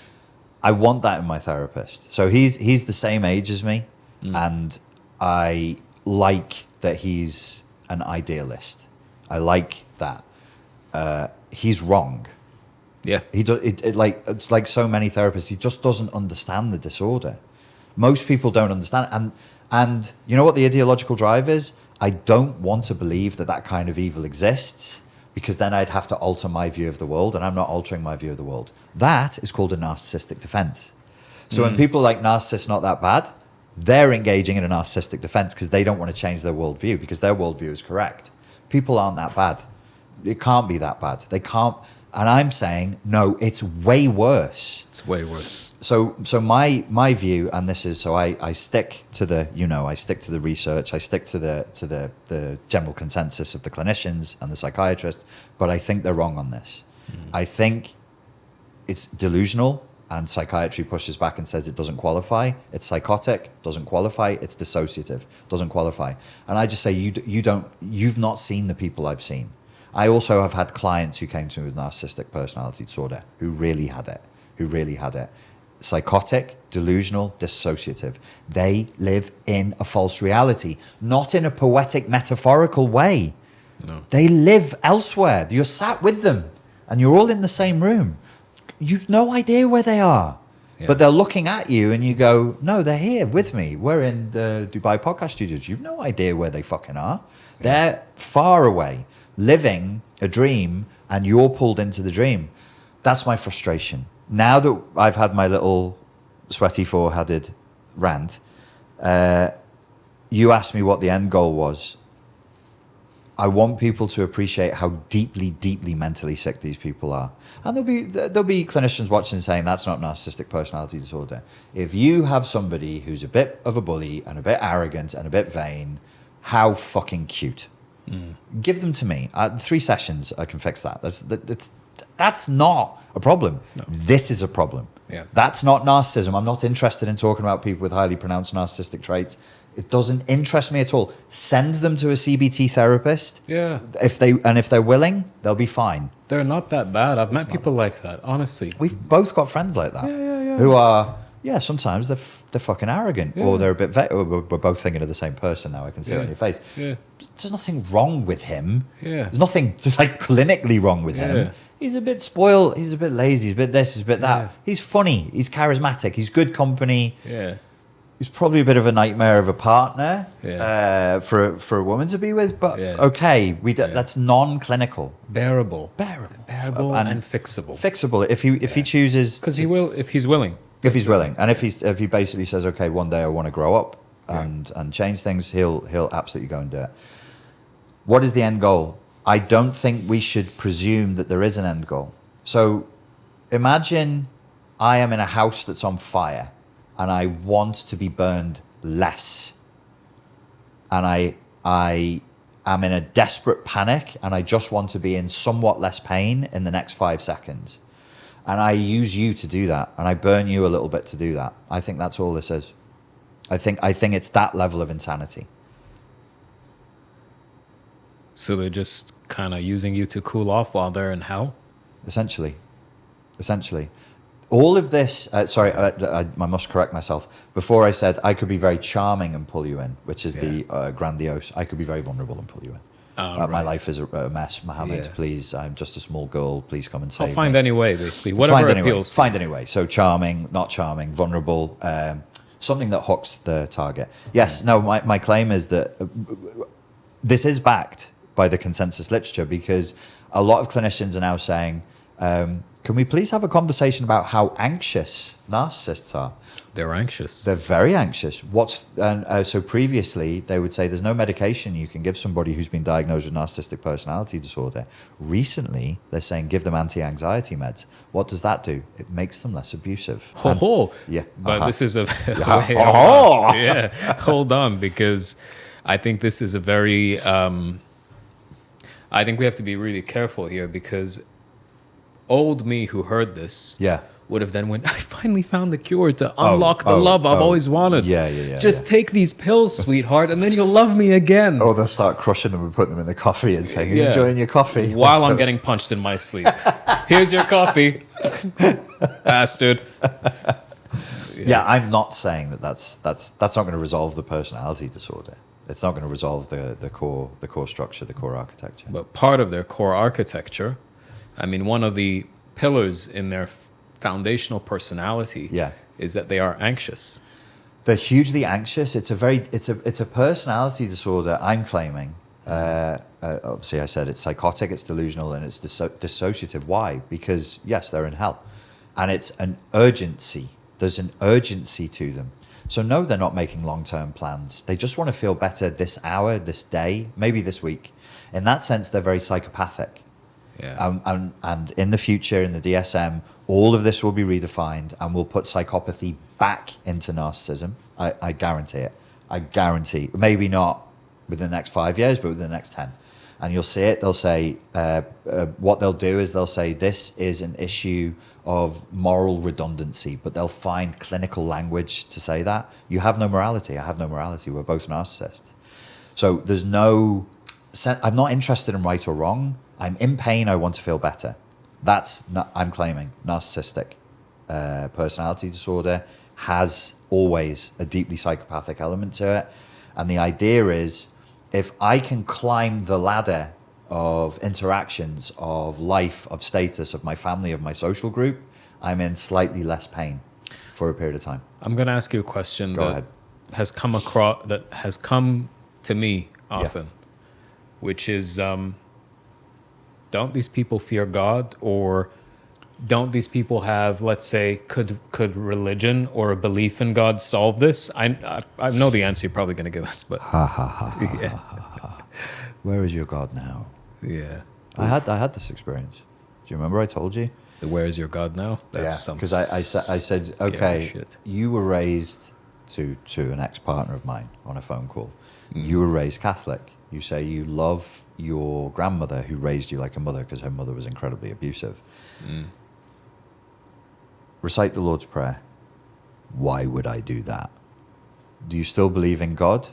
[SPEAKER 1] I want that in my therapist. So he's the same age as me, and I like that he's an idealist. I like that. He's wrong.
[SPEAKER 2] Yeah.
[SPEAKER 1] It's like so many therapists. He just doesn't understand the disorder. Most people don't understand it. And you know what the ideological drive is? I don't want to believe that kind of evil exists, because then I'd have to alter my view of the world, and I'm not altering my view of the world. That is called a narcissistic defense. So when people are like, narcissists not that bad, they're engaging in a narcissistic defense because they don't want to change their worldview, because their worldview is correct. People aren't that bad. It can't be that bad. They can't. And I'm saying, no, it's way worse.
[SPEAKER 2] It's way worse.
[SPEAKER 1] So my view, and this is, so I stick to the, I stick to the research, I stick to the general consensus of the clinicians and the psychiatrists, but I think they're wrong on this. I think it's delusional, and psychiatry pushes back and says it doesn't qualify. It's psychotic, doesn't qualify. It's dissociative, doesn't qualify. And I just say, you've not seen the people I've seen. I also have had clients who came to me with narcissistic personality disorder who really had it. Psychotic, delusional, dissociative. They live in a false reality, not in a poetic, metaphorical way. No. They live elsewhere. You're sat with them and you're all in the same room. You've no idea where they are. Yeah. But they're looking at you and you go, no, they're here with me. We're in the Dubai podcast studios. You've no idea where they fucking are. Yeah. They're far away, living a dream, and you're pulled into the dream. That's my frustration. Now that I've had my little sweaty foreheaded rant, you asked me what the end goal was. I want people to appreciate how deeply, deeply mentally sick these people are. And there'll be clinicians watching saying that's not narcissistic personality disorder. If you have somebody who's a bit of a bully and a bit arrogant and a bit vain, how fucking cute. Give them to me. 3 sessions, I can fix that. That's not a problem. No. This is a problem. Yeah. That's not narcissism. I'm not interested in talking about people with highly pronounced narcissistic traits. It doesn't interest me at all. Send them to a CBT therapist. Yeah. If they're willing, they'll be fine.
[SPEAKER 2] They're not that bad. I've met people like that, honestly.
[SPEAKER 1] We've both got friends like that. Yeah. Who are, sometimes they're fucking arrogant, or they're a bit we're both thinking of the same person now. I can see it on your face. Yeah. There's nothing wrong with him. Yeah. There's nothing like clinically wrong with him. He's a bit spoiled. He's a bit lazy. He's a bit this. He's a bit that. Yeah. He's funny. He's charismatic. He's good company. Yeah. He's probably a bit of a nightmare of a partner for a woman to be with, but okay, that's non-clinical.
[SPEAKER 2] Bearable and fixable.
[SPEAKER 1] Fixable if he chooses,
[SPEAKER 2] because he will if he's willing.
[SPEAKER 1] If he's willing, and if he basically says, okay, one day I want to grow up and change things, he'll absolutely go and do it. What is the end goal? I don't think we should presume that there is an end goal. So imagine I am in a house that's on fire, and I want to be burned less. And I am in a desperate panic, and I just want to be in somewhat less pain in the next 5 seconds. And I use you to do that, and I burn you a little bit to do that. I think that's all this is. I think it's that level of insanity.
[SPEAKER 2] So they're just kind of using you to cool off while they're in hell? Essentially.
[SPEAKER 1] All of this, I must correct myself. Before I said I could be very charming and pull you in, which is the grandiose. I could be very vulnerable and pull you in. Right. My life is a mess, Mohammed, please. I'm just a small girl. Please come and save me.
[SPEAKER 2] I'll find any way, basically. Whatever appeals.
[SPEAKER 1] Find any way. So charming, not charming, vulnerable, something that hooks the target. Yes, no, my claim is that this is backed by the consensus literature, because a lot of clinicians are now saying, can we please have a conversation about how anxious narcissists are?
[SPEAKER 2] They're anxious.
[SPEAKER 1] They're very anxious. So previously, they would say there's no medication you can give somebody who's been diagnosed with narcissistic personality disorder. Recently, they're saying give them anti-anxiety meds. What does that do? It makes them less abusive.
[SPEAKER 2] Yeah. But this is a... hold on, because I think this is a very... I think we have to be really careful here, because old me who heard this would have then went, I finally found the cure to unlock the love I've always wanted. Just take these pills, sweetheart, and then you'll love me again.
[SPEAKER 1] Oh, they'll start crushing them and putting them in the coffee and saying, are you enjoying your coffee?
[SPEAKER 2] While I'm getting punched in my sleep. Here's your coffee, bastard.
[SPEAKER 1] I'm not saying that's not going to resolve the personality disorder. It's not going to resolve the core structure, the core architecture.
[SPEAKER 2] But part of their core architecture, I mean, one of the pillars in their foundational personality is that they are anxious.
[SPEAKER 1] They're hugely anxious. It's a personality disorder, I'm claiming. Obviously, I said it's psychotic, it's delusional, and it's dissociative. Why? Because, yes, they're in hell. And it's an urgency. There's an urgency to them. So no, they're not making long-term plans. They just want to feel better this hour, this day, maybe this week. In that sense, they're very psychopathic. Yeah. And in the future, in the DSM, all of this will be redefined, and we'll put psychopathy back into narcissism. I guarantee it. I guarantee. Maybe not within the next 5 years, but within the next 10. And you'll see it. They'll say, what they'll do is they'll say, this is an issue of moral redundancy, but they'll find clinical language to say that. You have no morality. I have no morality. We're both narcissists. So there's no... I'm not interested in right or wrong. I'm in pain. I want to feel better. That's not, I'm claiming narcissistic personality disorder has always a deeply psychopathic element to it. And the idea is, if I can climb the ladder of interactions, of life, of status, of my family, of my social group, I'm in slightly less pain for a period of time.
[SPEAKER 2] I'm going to ask you a question
[SPEAKER 1] Go ahead.
[SPEAKER 2] has come to me often, which is, don't these people fear God, or don't these people have, let's say, could religion or a belief in God solve this? I know the answer you're probably going to give us, but yeah.
[SPEAKER 1] Where is your God now?
[SPEAKER 2] Yeah.
[SPEAKER 1] I had this experience. Do you remember I told you?
[SPEAKER 2] Where is your God now? That's
[SPEAKER 1] because I said, okay,
[SPEAKER 2] shit.
[SPEAKER 1] you were raised to an ex-partner of mine on a phone call. You were raised Catholic. You say you love your grandmother who raised you like a mother because her mother was incredibly abusive. Recite the Lord's Prayer. Why would I do that? Do you still believe in God?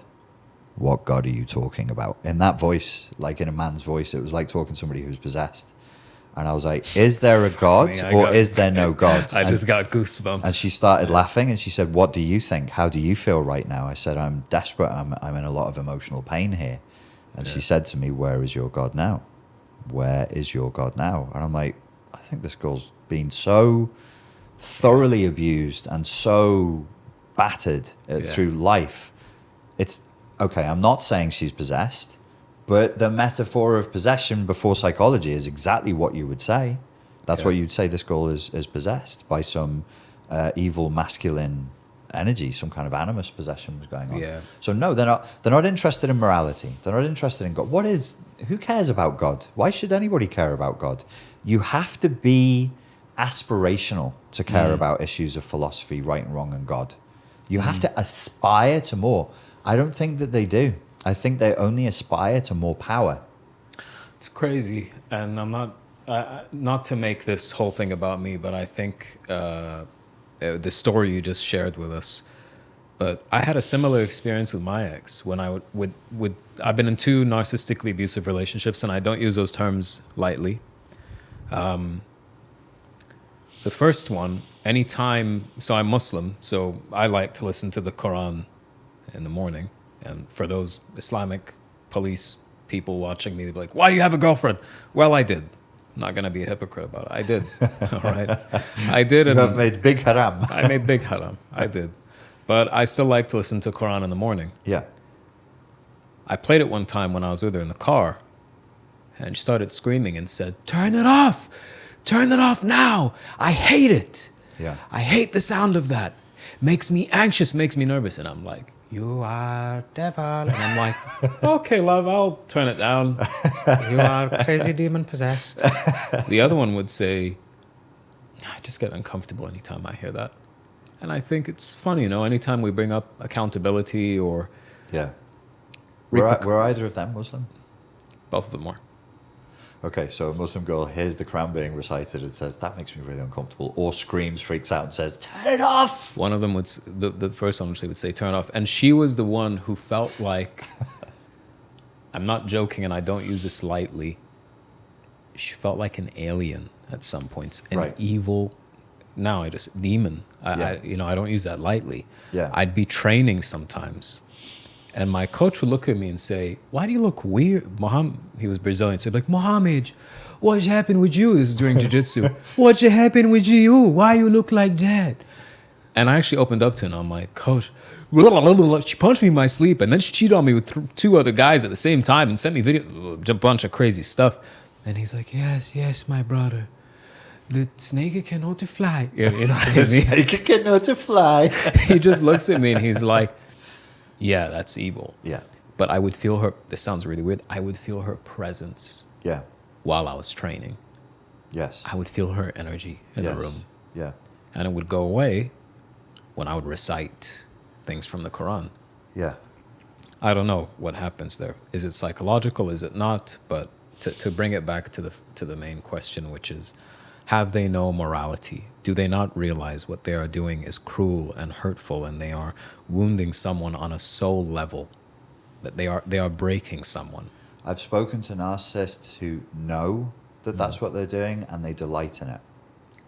[SPEAKER 1] What God are you talking about? In that voice, like in a man's voice, it was like talking to somebody who's possessed. And I was like, is there a God is there no God?
[SPEAKER 2] I just got goosebumps.
[SPEAKER 1] And she started laughing and she said, what do you think? How do you feel right now? I said, I'm desperate. I'm in a lot of emotional pain here. And she said to me, where is your God now? Where is your God now? And I'm like, I think this girl's been so thoroughly abused and so battered through life. It's okay. I'm not saying she's possessed. But the metaphor of possession before psychology is exactly what you would say. That's what you'd say this girl is possessed by some evil masculine energy, some kind of animus possession was going on.
[SPEAKER 2] Yeah.
[SPEAKER 1] So no, they're not interested in morality. They're not interested in God. Who cares about God? Why should anybody care about God? You have to be aspirational to care about issues of philosophy, right and wrong, and God. You have to aspire to more. I don't think that they do. I think they only aspire to more power.
[SPEAKER 2] It's crazy, and I'm not to make this whole thing about me, but I think the story you just shared with us. But I had a similar experience with my ex when I would I've been in 2 narcissistically abusive relationships, and I don't use those terms lightly. The first one, so I'm Muslim, so I like to listen to the Quran in the morning. And for those Islamic police people watching me, they'd be like, why do you have a girlfriend? Well, I did. I'm not going to be a hypocrite about it. I did. All right. I did.
[SPEAKER 1] You have made big haram.
[SPEAKER 2] I made big haram. I did. But I still like to listen to Quran in the morning.
[SPEAKER 1] Yeah.
[SPEAKER 2] I played it one time when I was with her in the car. And she started screaming and said, turn it off. Turn it off now. I hate it.
[SPEAKER 1] Yeah.
[SPEAKER 2] I hate the sound of that. Makes me anxious, makes me nervous. And I'm like, you are devil. And I'm like, okay, love, I'll turn it down. You are crazy demon possessed. The other one would say, I just get uncomfortable anytime I hear that. And I think it's funny, anytime we bring up accountability or...
[SPEAKER 1] Yeah. Were either of them Muslim?
[SPEAKER 2] Both of them were.
[SPEAKER 1] Okay, so a Muslim girl hears the Quran being recited and says, that makes me really uncomfortable, or screams, freaks out and says, turn it off!
[SPEAKER 2] One of them the first one would say, turn it off. And she was the one who felt like, I'm not joking and I don't use this lightly, she felt like an alien at some points, an evil, demon. I don't use that lightly.
[SPEAKER 1] Yeah.
[SPEAKER 2] I'd be training sometimes. And my coach would look at me and say, why do you look weird? He was Brazilian. So he'd be like, Mohammed, what happened with you? This is during jiu-jitsu. What happened with you? Why you look like that? And I actually opened up to her and I'm like, coach, she punched me in my sleep. And then she cheated on me with 2 other guys at the same time and sent me a bunch of crazy stuff. And he's like, yes, my brother. The snake cannot fly. You know what I mean?
[SPEAKER 1] The snake cannot fly.
[SPEAKER 2] He just looks at me and he's like, yeah, that's evil.
[SPEAKER 1] Yeah.
[SPEAKER 2] But I would feel her, this sounds really weird, I would feel her presence while I was training.
[SPEAKER 1] Yes.
[SPEAKER 2] I would feel her energy in the room.
[SPEAKER 1] Yeah.
[SPEAKER 2] And it would go away when I would recite things from the Quran.
[SPEAKER 1] Yeah.
[SPEAKER 2] I don't know what happens there. Is it psychological? Is it not? But to bring it back to the main question, which is, have they no morality? Do they not realize what they are doing is cruel and hurtful, and they are wounding someone on a soul level, that they are breaking someone?
[SPEAKER 1] I've spoken to narcissists who know that that's what they're doing, and they delight in it.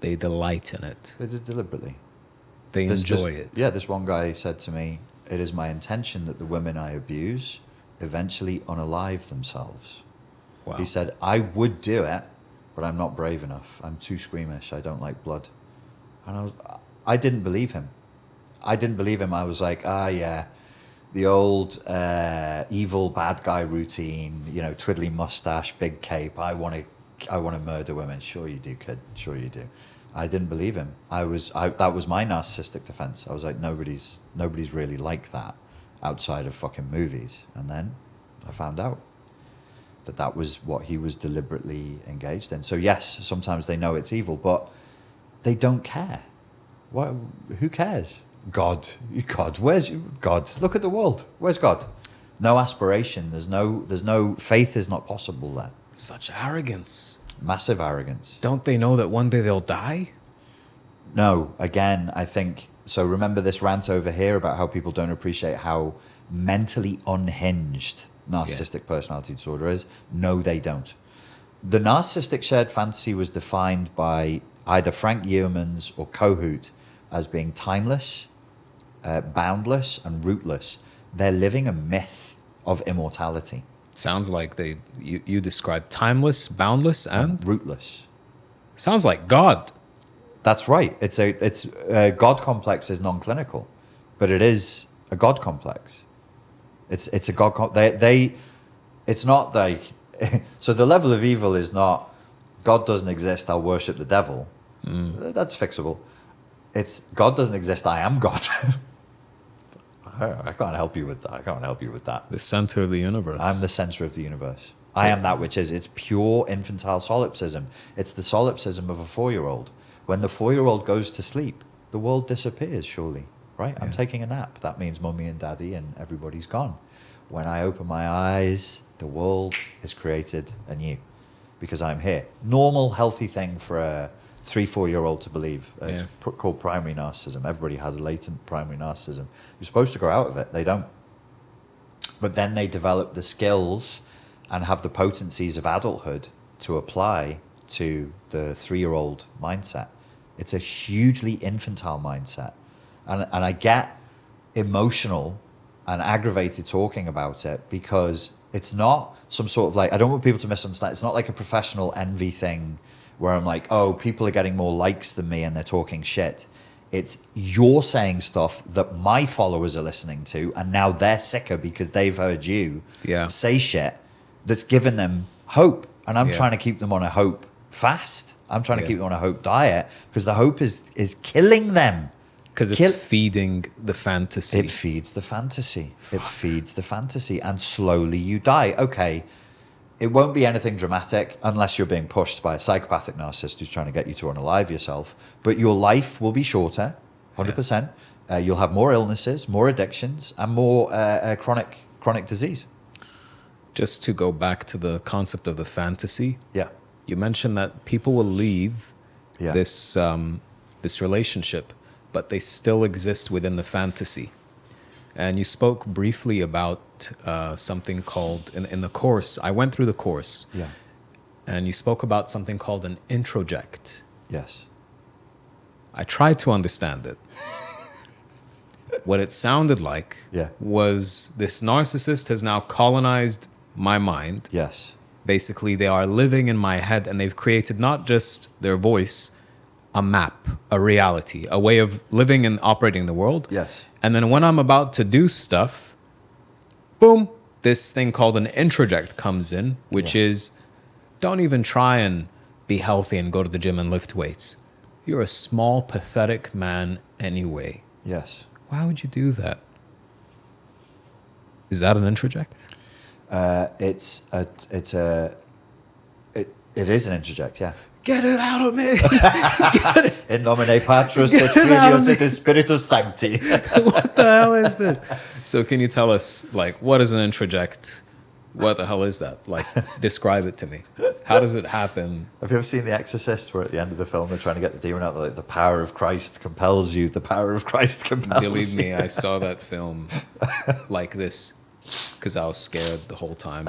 [SPEAKER 2] They delight in it.
[SPEAKER 1] They do it deliberately.
[SPEAKER 2] They enjoy it.
[SPEAKER 1] Yeah, this one guy said to me, it is my intention that the women I abuse eventually unalive themselves.
[SPEAKER 2] Wow.
[SPEAKER 1] He said, I would do it, but I'm not brave enough. I'm too squeamish. I don't like blood. And I didn't believe him. I didn't believe him. I was like, yeah, the old evil bad guy routine, you know, twiddly mustache, big cape. I want to murder women. Sure you do, kid. Sure you do. I didn't believe him. That was my narcissistic defense. I was like, nobody's really like that outside of fucking movies. And then I found out that was what he was deliberately engaged in. So yes, sometimes they know it's evil, but they don't care. What? Who cares? God, where's God? Look at the world. Where's God? No aspiration. There's no faith is not possible there.
[SPEAKER 2] Such arrogance.
[SPEAKER 1] Massive arrogance.
[SPEAKER 2] Don't they know that one day they'll die?
[SPEAKER 1] No, again, I think, so remember this rant over here about how people don't appreciate how mentally unhinged narcissistic personality disorder is? No, they don't. The narcissistic shared fantasy was defined by either Frank Yeomans or Kohut as being timeless, boundless, and rootless. They're living a myth of immortality.
[SPEAKER 2] Sounds like you described timeless, boundless, and
[SPEAKER 1] rootless. Sounds
[SPEAKER 2] like God.
[SPEAKER 1] That's right. It's a God complex is non-clinical, but it is a God complex. It's a God. It's not like so. The level of evil is not God doesn't exist. I'll worship the devil. That's fixable. It's God doesn't exist. I am God. I can't help you with that.
[SPEAKER 2] The center of the universe.
[SPEAKER 1] I'm the center of the universe. I am that which is. It's pure infantile solipsism. It's the solipsism of a 4-year-old. When the 4-year-old goes to sleep, the world disappears, surely. Right? Yeah. I'm taking a nap. That means mummy and daddy and everybody's gone. When I open my eyes, the world is created anew because I'm here. Normal, healthy thing for a 3-4-year-old to believe. It's called primary narcissism. Everybody has a latent primary narcissism. You're supposed to grow out of it. They don't. But then they develop the skills and have the potencies of adulthood to apply to the 3-year-old mindset. It's a hugely infantile mindset. And I get emotional and aggravated talking about it because it's not some sort of like, I don't want people to misunderstand. It's not like a professional envy thing where I'm like, oh, people are getting more likes than me and they're talking shit. It's you're saying stuff that my followers are listening to and now they're sicker because they've heard you say shit that's given them hope. And I'm trying to keep them on a hope fast. I'm trying to keep them on a hope diet because the hope is killing them.
[SPEAKER 2] Because it's feeding the fantasy.
[SPEAKER 1] It feeds the fantasy. Fuck. It feeds the fantasy. And slowly you die. Okay, it won't be anything dramatic unless you're being pushed by a psychopathic narcissist who's trying to get you to unalive yourself. But your life will be shorter, 100%. You'll have more illnesses, more addictions, and more chronic disease.
[SPEAKER 2] Just to go back to the concept of the fantasy.
[SPEAKER 1] Yeah.
[SPEAKER 2] You mentioned that people will leave this relationship, but they still exist within the fantasy. And you spoke briefly about something called, in the course, I went through the course, and you spoke about something called an introject.
[SPEAKER 1] Yes.
[SPEAKER 2] I tried to understand it. What it sounded like was this narcissist has now colonized my mind.
[SPEAKER 1] Yes.
[SPEAKER 2] Basically, they are living in my head, and they've created not just their voice, a map, a reality, a way of living and operating the world.
[SPEAKER 1] Yes.
[SPEAKER 2] And then when I'm about to do stuff, boom, this thing called an introject comes in, which is, don't even try and be healthy and go to the gym and lift weights. You're a small, pathetic man anyway.
[SPEAKER 1] Yes.
[SPEAKER 2] Why would you do that? Is that an introject?
[SPEAKER 1] It is an interject, yeah.
[SPEAKER 2] Get it out of me!
[SPEAKER 1] In nomine Patris et Filius et Spiritus Sancti.
[SPEAKER 2] What the hell is this? So can you tell us, like, what is an introject? What the hell is that? Like, describe it to me. How does it happen?
[SPEAKER 1] Have you ever seen The Exorcist, where at the end of the film they're trying to get the demon out? Like, the power of Christ compels you. The power of Christ compels you.
[SPEAKER 2] Believe me, I saw that film like this because I was scared the whole time.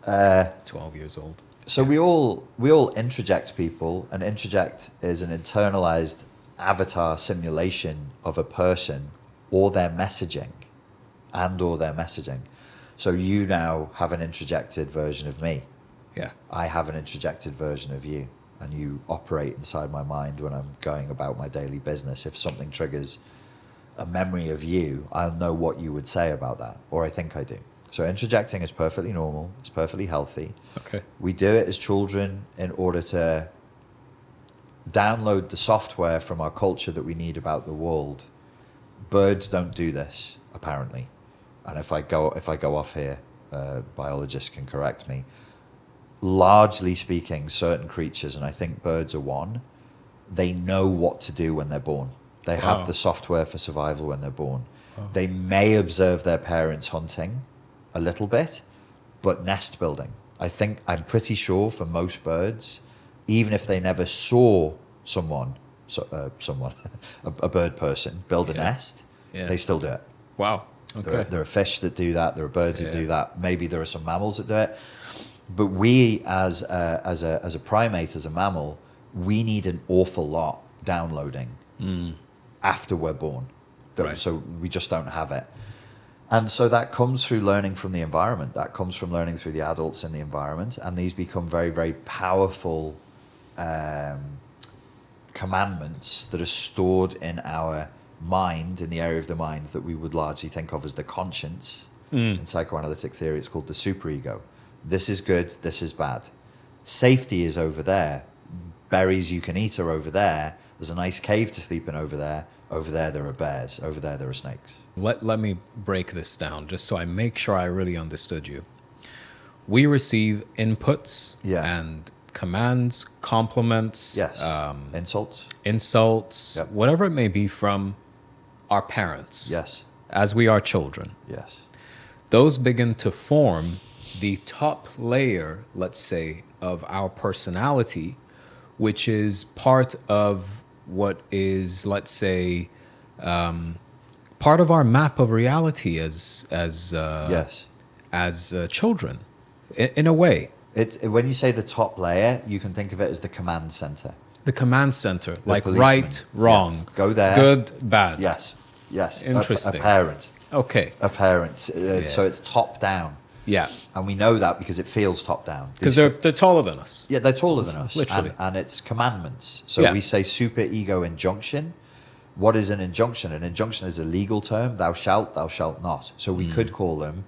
[SPEAKER 2] 12 years old.
[SPEAKER 1] So we all introject people, and introject is an internalized avatar simulation of a person or their messaging, So you now have an introjected version of me.
[SPEAKER 2] Yeah.
[SPEAKER 1] I have an introjected version of you. And you operate inside my mind when I'm going about my daily business. If something triggers a memory of you, I'll know what you would say about that, or I think I do. So introjecting is perfectly normal. It's perfectly healthy.
[SPEAKER 2] Okay.
[SPEAKER 1] We do it as children in order to download the software from our culture that we need about the world. Birds don't do this, apparently. And if I go off here, biologists can correct me. Largely speaking, certain creatures, and I think birds are one, they know what to do when they're born. They have the software for survival when they're born. They may observe their parents hunting a little bit, but nest building. I'm pretty sure for most birds, even if they never saw someone, a bird person build a nest, they still do it.
[SPEAKER 2] Wow. Okay.
[SPEAKER 1] There are fish that do that. There are birds that do that. Maybe there are some mammals that do it. But we, as a primate, as a mammal, we need an awful lot downloading after we're born.
[SPEAKER 2] Right.
[SPEAKER 1] So we just don't have it. And so that comes through learning from the environment. That comes from learning through the adults in the environment. And these become very, very powerful commandments that are stored in our mind, in the area of the mind that we would largely think of as the conscience. In psychoanalytic theory, it's called the superego. This is good, this is bad. Safety is over there. Berries you can eat are over there. There's a nice cave to sleep in over there. Over there, there are bears. Over there are snakes.
[SPEAKER 2] Let me break this down just so I make sure I really understood you. We receive inputs and commands, compliments, insults, whatever it may be from our parents.
[SPEAKER 1] Yes.
[SPEAKER 2] As we are children.
[SPEAKER 1] Yes.
[SPEAKER 2] Those begin to form the top layer, let's say, of our personality, which is part of what is, let's say, part of our map of reality as children, in a way.
[SPEAKER 1] When you say the top layer, you can think of it as the command center.
[SPEAKER 2] The command center, like
[SPEAKER 1] policeman.
[SPEAKER 2] right, wrong,
[SPEAKER 1] go there,
[SPEAKER 2] good, bad.
[SPEAKER 1] Yes.
[SPEAKER 2] Interesting.
[SPEAKER 1] A parent.
[SPEAKER 2] Okay.
[SPEAKER 1] A parent. So it's top down.
[SPEAKER 2] Yeah.
[SPEAKER 1] And we know that because it feels top down.
[SPEAKER 2] Because they're taller than us.
[SPEAKER 1] Yeah, they're taller than us.
[SPEAKER 2] Literally.
[SPEAKER 1] And it's commandments. So we say super ego injunction. What is an injunction? An injunction is a legal term. Thou shalt not. So we could call them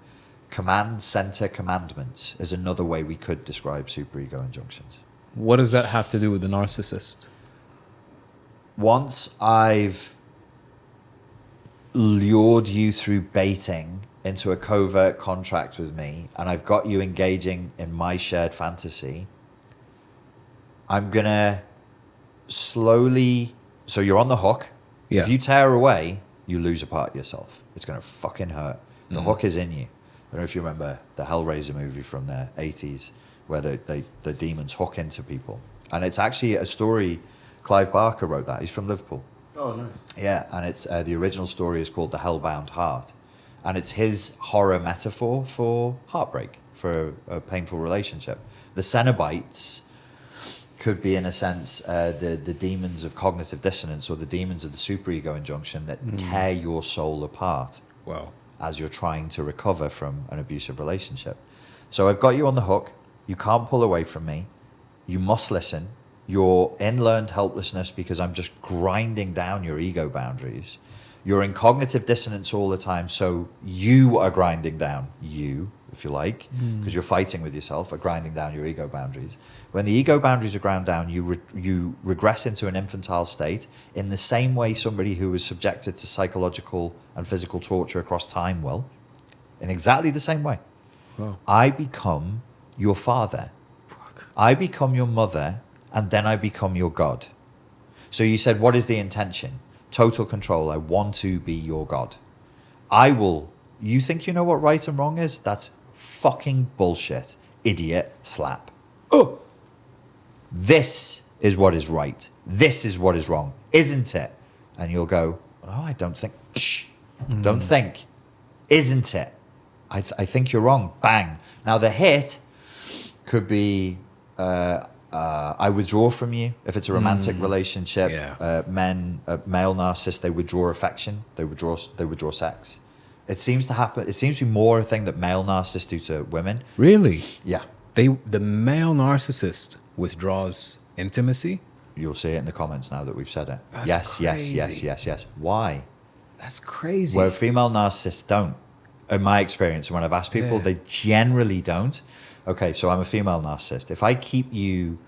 [SPEAKER 1] command center commandments is another way we could describe superego injunctions.
[SPEAKER 2] What does that have to do with the narcissist?
[SPEAKER 1] Once I've lured you through baiting into a covert contract with me, and I've got you engaging in my shared fantasy, I'm going to slowly... So you're on the hook. Yeah. If you tear away, you lose a part of yourself. It's going to fucking hurt. The hook is in you. I don't know if you remember the Hellraiser movie from the 80s, where the demons hook into people. And it's actually a story... Clive Barker wrote that. He's from Liverpool.
[SPEAKER 2] Oh, nice.
[SPEAKER 1] Yeah, and it's the original story is called The Hellbound Heart. And it's his horror metaphor for heartbreak, for a painful relationship. The Cenobites could be, in a sense, the demons of cognitive dissonance, or the demons of the superego injunction that tear your soul apart.
[SPEAKER 2] Wow.
[SPEAKER 1] As you're trying to recover from an abusive relationship. So I've got you on the hook. You can't pull away from me. You must listen. You're in learned helplessness because I'm just grinding down your ego boundaries. You're in cognitive dissonance all the time, so you are grinding down you, if you like, because you're fighting with yourself, are grinding down your ego boundaries. When the ego boundaries are ground down, you regress into an infantile state in the same way somebody who was subjected to psychological and physical torture across time will, in exactly the same way.
[SPEAKER 2] Wow.
[SPEAKER 1] I become your father. I become your mother, and then I become your God. So you said, what is the intention? Total control. I want to be your God. You think you know what right and wrong is? That's fucking bullshit. Idiot. Slap. Oh! This is what is right. This is what is wrong. Isn't it? And you'll go, oh, I don't think. Psh, don't think. Isn't it? I think you're wrong. Bang. Now the hit could be... I withdraw from you. If it's a romantic relationship, male narcissists, they withdraw affection, they withdraw sex. It seems to happen. It seems to be more a thing that male narcissists do to women.
[SPEAKER 2] Really?
[SPEAKER 1] Yeah.
[SPEAKER 2] The male narcissist withdraws intimacy?
[SPEAKER 1] You'll see it in the comments now that we've said it.
[SPEAKER 2] That's
[SPEAKER 1] Yes. Why?
[SPEAKER 2] That's crazy.
[SPEAKER 1] Where female narcissists don't. In my experience, when I've asked people, they generally don't. Okay, so I'm a female narcissist. If I keep you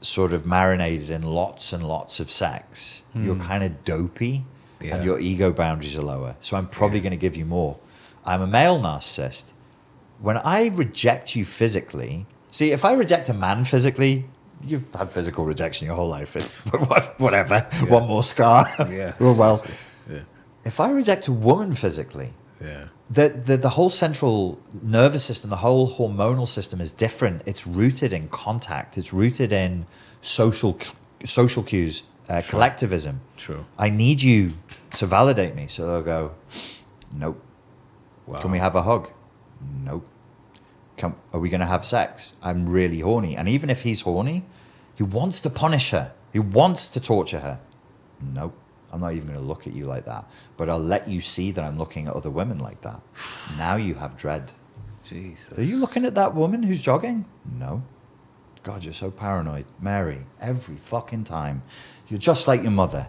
[SPEAKER 1] sort of marinated in lots and lots of sex, you're kind of dopey and your ego boundaries are lower. So I'm probably going to give you more. I'm a male narcissist. When I reject you physically, see, if I reject a man physically, you've had physical rejection your whole life. It's whatever. Yeah. One more scar.
[SPEAKER 2] Yeah.
[SPEAKER 1] Well, if I reject a woman physically, the whole central nervous system, the whole hormonal system is different. It's rooted in contact. It's rooted in social cues, collectivism.
[SPEAKER 2] True.
[SPEAKER 1] I need you to validate me. So they'll go, nope. Wow. Can we have a hug? Nope. Are we going to have sex? I'm really horny. And even if he's horny, he wants to punish her. He wants to torture her. Nope. I'm not even going to look at you like that. But I'll let you see that I'm looking at other women like that. Now you have dread.
[SPEAKER 2] Jesus.
[SPEAKER 1] Are you looking at that woman who's jogging? No. God, you're so paranoid. Mary, every fucking time. You're just like your mother.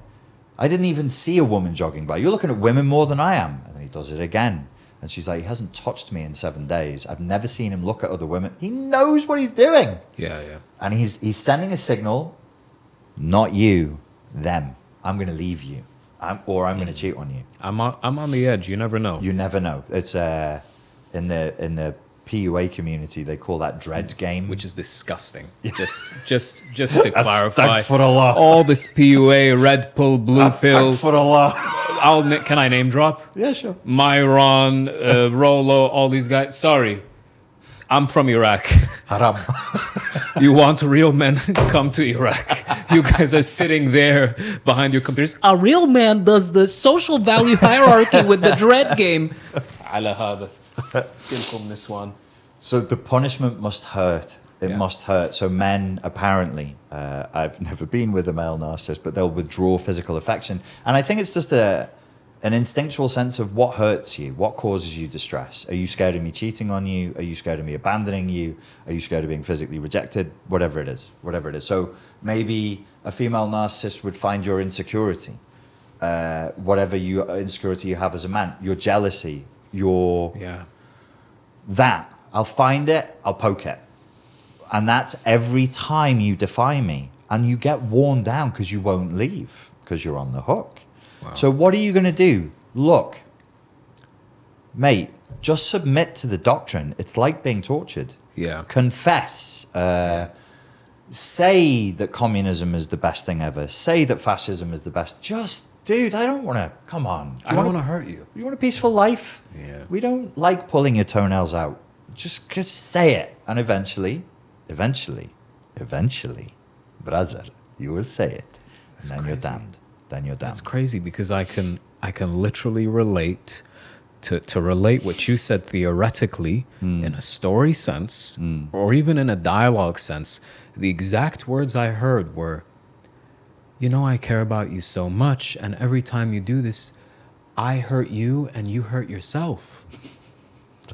[SPEAKER 1] I didn't even see a woman jogging by. You're looking at women more than I am. And then he does it again. And she's like, he hasn't touched me in 7 days. I've never seen him look at other women. He knows what he's doing.
[SPEAKER 2] Yeah.
[SPEAKER 1] And he's sending a signal, not you, them. I'm going to leave you. I'm going to cheat on you. I'm
[SPEAKER 2] on the edge. You never know.
[SPEAKER 1] You never know. It's in the PUA community, they call that dread game.
[SPEAKER 2] Which is disgusting. Just to clarify.
[SPEAKER 1] Astaghfirullah.
[SPEAKER 2] All this PUA, red pill, blue pill.
[SPEAKER 1] Astaghfirullah.
[SPEAKER 2] Can I name drop?
[SPEAKER 1] Yeah, sure.
[SPEAKER 2] Myron, Rolo, all these guys. Sorry. I'm from Iraq.
[SPEAKER 1] Haram.
[SPEAKER 2] You want real men? Come to Iraq. You guys are sitting there behind your computers. A real man does the social value hierarchy with the dread game. على هذا. كلكم نسوان.
[SPEAKER 1] So the punishment must hurt. It must hurt. So men, apparently, I've never been with a male narcissist, but they'll withdraw physical affection. And I think it's just an instinctual sense of what hurts you, what causes you distress. Are you scared of me cheating on you? Are you scared of me abandoning you? Are you scared of being physically rejected? Whatever it is. So maybe a female narcissist would find your insecurity, whatever insecurity you have as a man, your jealousy, that. I'll find it, I'll poke it. And that's every time you defy me. And you get worn down because you won't leave, because you're on the hook. Wow. So what are you going to do? Look, mate, just submit to the doctrine. It's like being tortured.
[SPEAKER 2] Yeah.
[SPEAKER 1] Confess. Say that communism is the best thing ever. Say that fascism is the best. Just, dude, I don't want to, come on.
[SPEAKER 2] I don't want to hurt you.
[SPEAKER 1] You want a peaceful life?
[SPEAKER 2] Yeah.
[SPEAKER 1] We don't like pulling your toenails out. Just say it. And eventually, brother, you will say it.
[SPEAKER 2] That's
[SPEAKER 1] and then
[SPEAKER 2] crazy.
[SPEAKER 1] You're damned. Then you're damned.
[SPEAKER 2] That's crazy because I can literally relate to relate what you said theoretically in a story sense or even in a dialogue sense. The exact words I heard were, I care about you so much, and every time you do this, I hurt you and you hurt yourself.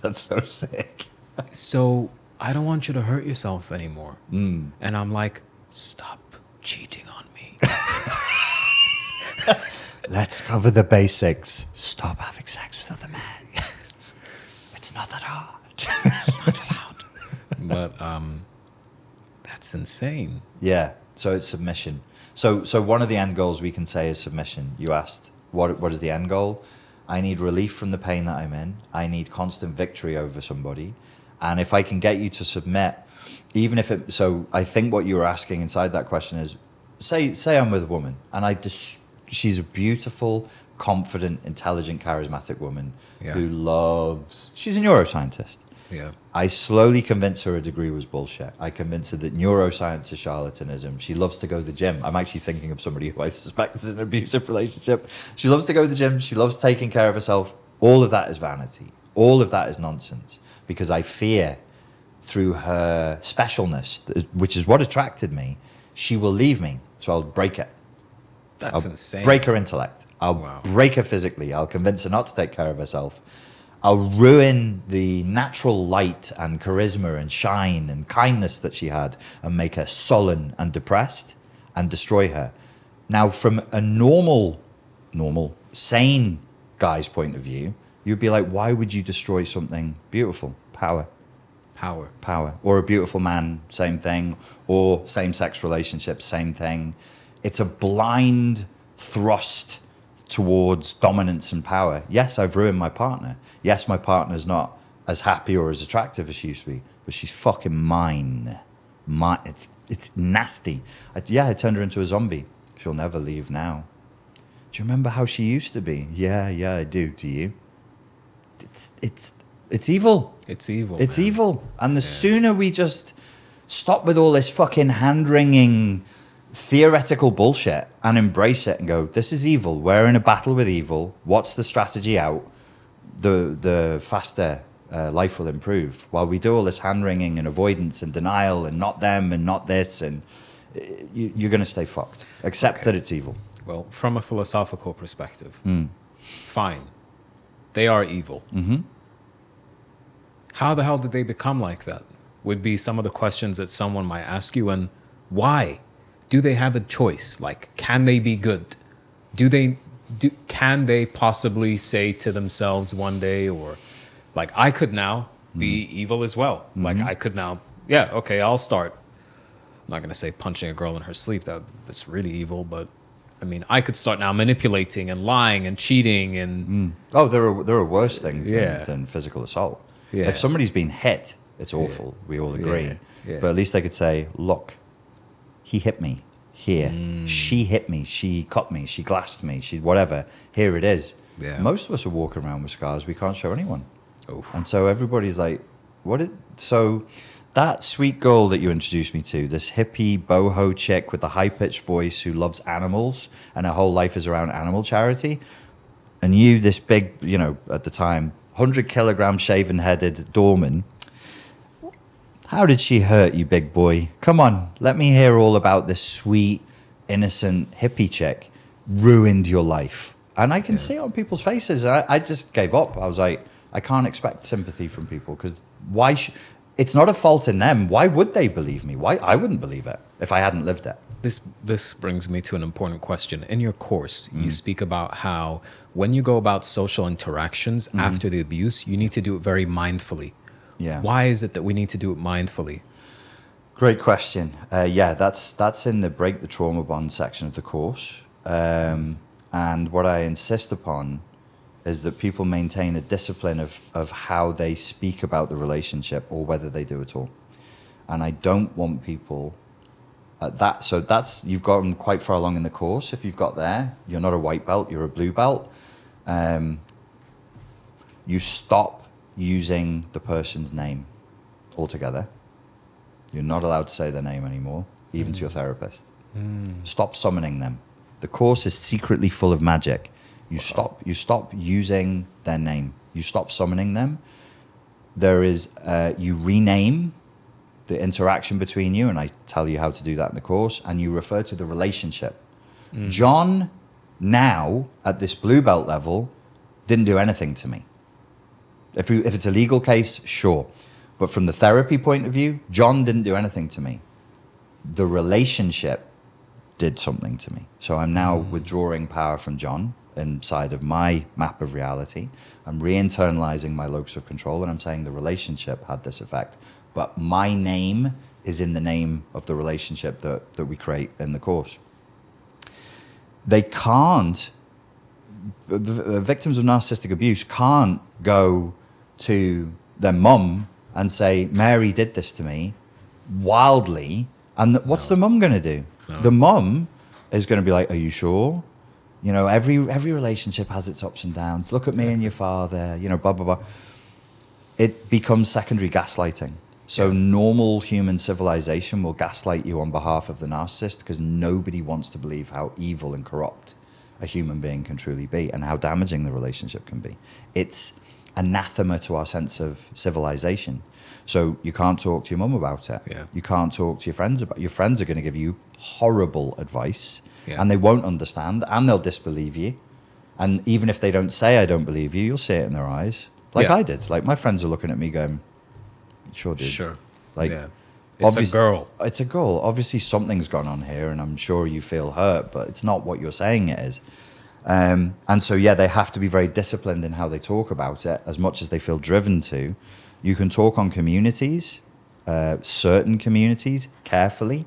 [SPEAKER 1] That's so sick.
[SPEAKER 2] So I don't want you to hurt yourself anymore. And I'm like, stop cheating on me.
[SPEAKER 1] Let's cover the basics. Stop having sex with other men. It's not that hard. It's not allowed.
[SPEAKER 2] But that's insane.
[SPEAKER 1] Yeah. So it's submission. So one of the end goals we can say is submission. You asked, what is the end goal? I need relief from the pain that I'm in. I need constant victory over somebody. And if I can get you to submit, even if it... So I think what you were asking inside that question is, say I'm with a woman and she's a beautiful, confident, intelligent, charismatic woman who loves... She's a neuroscientist.
[SPEAKER 2] Yeah.
[SPEAKER 1] I slowly convinced her a degree was bullshit. I convinced her that neuroscience is charlatanism. She loves to go to the gym. I'm actually thinking of somebody who I suspect is in an abusive relationship. She loves to go to the gym. She loves taking care of herself. All of that is vanity. All of that is nonsense. Because I fear through her specialness, which is what attracted me, she will leave me. So I'll break it.
[SPEAKER 2] That's insane.
[SPEAKER 1] Break her intellect. I'll break her physically. I'll convince her not to take care of herself. I'll ruin the natural light and charisma and shine and kindness that she had and make her sullen and depressed and destroy her. Now, from a normal, sane guy's point of view, you'd be like, why would you destroy something beautiful? Power. Or a beautiful man, same thing. Or same-sex relationships, same thing. It's a blind thrust towards dominance and power. Yes, I've ruined my partner. Yes, my partner's not as happy or as attractive as she used to be, but she's fucking mine. It's nasty. I turned her into a zombie. She'll never leave now. Do you remember how she used to be? Yeah, I do. Do you? It's evil.
[SPEAKER 2] It's evil.
[SPEAKER 1] It's evil. And the sooner we just stop with all this fucking hand-wringing theoretical bullshit and embrace it and go, this is evil. We're in a battle with evil. What's the strategy out? The faster life will improve. While we do all this hand-wringing and avoidance and denial and not them and not this, and you're going to stay fucked. Accept that it's evil.
[SPEAKER 2] Well, from a philosophical perspective, fine. They are evil. Mm-hmm. How the hell did they become like that? Would be some of the questions that someone might ask you. And why? Do they have a choice? Like, can they be good? Can they possibly say to themselves one day, or like, I could now be evil as well. Mm-hmm. Like, I could now, I'll start. I'm not going to say punching a girl in her sleep. That's really evil. But I mean, I could start now manipulating and lying and cheating and.
[SPEAKER 1] Oh, there are worse things than physical assault. Yeah. If somebody's been hit, it's awful. We all agree. Yeah. But at least they could say, look, he hit me here. She hit me. She cut me. She glassed me. She whatever. Here it is. Yeah. Most of us are walking around with scars we can't show anyone. Oof. And so everybody's like, so that sweet girl that you introduced me to, this hippie boho chick with the high-pitched voice who loves animals and her whole life is around animal charity, and you, this big, at the time, 100-kilogram shaven-headed doorman, how did she hurt you, big boy? Come on, let me hear all about this sweet, innocent hippie chick ruined your life. And I can see it on people's faces. I just gave up. I was like, I can't expect sympathy from people because why? It's not a fault in them. Why would they believe me? Why? I wouldn't believe it if I hadn't lived it.
[SPEAKER 2] This brings me to an important question. In your course, you speak about how when you go about social interactions after the abuse, you need to do it very mindfully. Yeah. Why is it that we need to do it mindfully?
[SPEAKER 1] Great question. That's in the Break the Trauma Bond section of the course. And what I insist upon is that people maintain a discipline of how they speak about the relationship or whether they do at all. And I don't want people you've gotten quite far along in the course. If you've got there, you're not a white belt, you're a blue belt. You stop using the person's name altogether. You're not allowed to say their name anymore, even to your therapist. Stop summoning them. The course is secretly full of magic. You stop using their name. You stop summoning them. You rename the interaction between you, and I tell you how to do that in the course, and you refer to the relationship. John, now, at this blue belt level, didn't do anything to me. If it's a legal case, sure. But from the therapy point of view, John didn't do anything to me. The relationship did something to me. So I'm now withdrawing power from John inside of my map of reality. I'm re-internalizing my locus of control, and I'm saying the relationship had this effect. But my name is in the name of the relationship that we create in the course. They can't, victims of narcissistic abuse can't go to their mum and say, Mary did this to me, wildly, and what's the mum going to do? No. The mum is going to be like, are you sure? Every relationship has its ups and downs. Look at me and your father, blah, blah, blah. It becomes secondary gaslighting. So normal human civilization will gaslight you on behalf of the narcissist because nobody wants to believe how evil and corrupt a human being can truly be and how damaging the relationship can be. It's anathema to our sense of civilization. So you can't talk to your mum about it. Yeah. You can't talk to your friends about it. Your friends are going to give you horrible advice.
[SPEAKER 2] Yeah.
[SPEAKER 1] and they won't understand, and they'll disbelieve you. And even if they don't say, I don't believe you, you'll see it in their eyes. Like I did. Like, my friends are looking at me going, sure, dude.
[SPEAKER 2] Sure.
[SPEAKER 1] Like,
[SPEAKER 2] yeah. It's a girl.
[SPEAKER 1] It's a girl. Obviously, something's gone on here, and I'm sure you feel hurt, but it's not what you're saying it is. And so, yeah, they have to be very disciplined in how they talk about it, as much as they feel driven to. You can talk on communities, certain communities, carefully,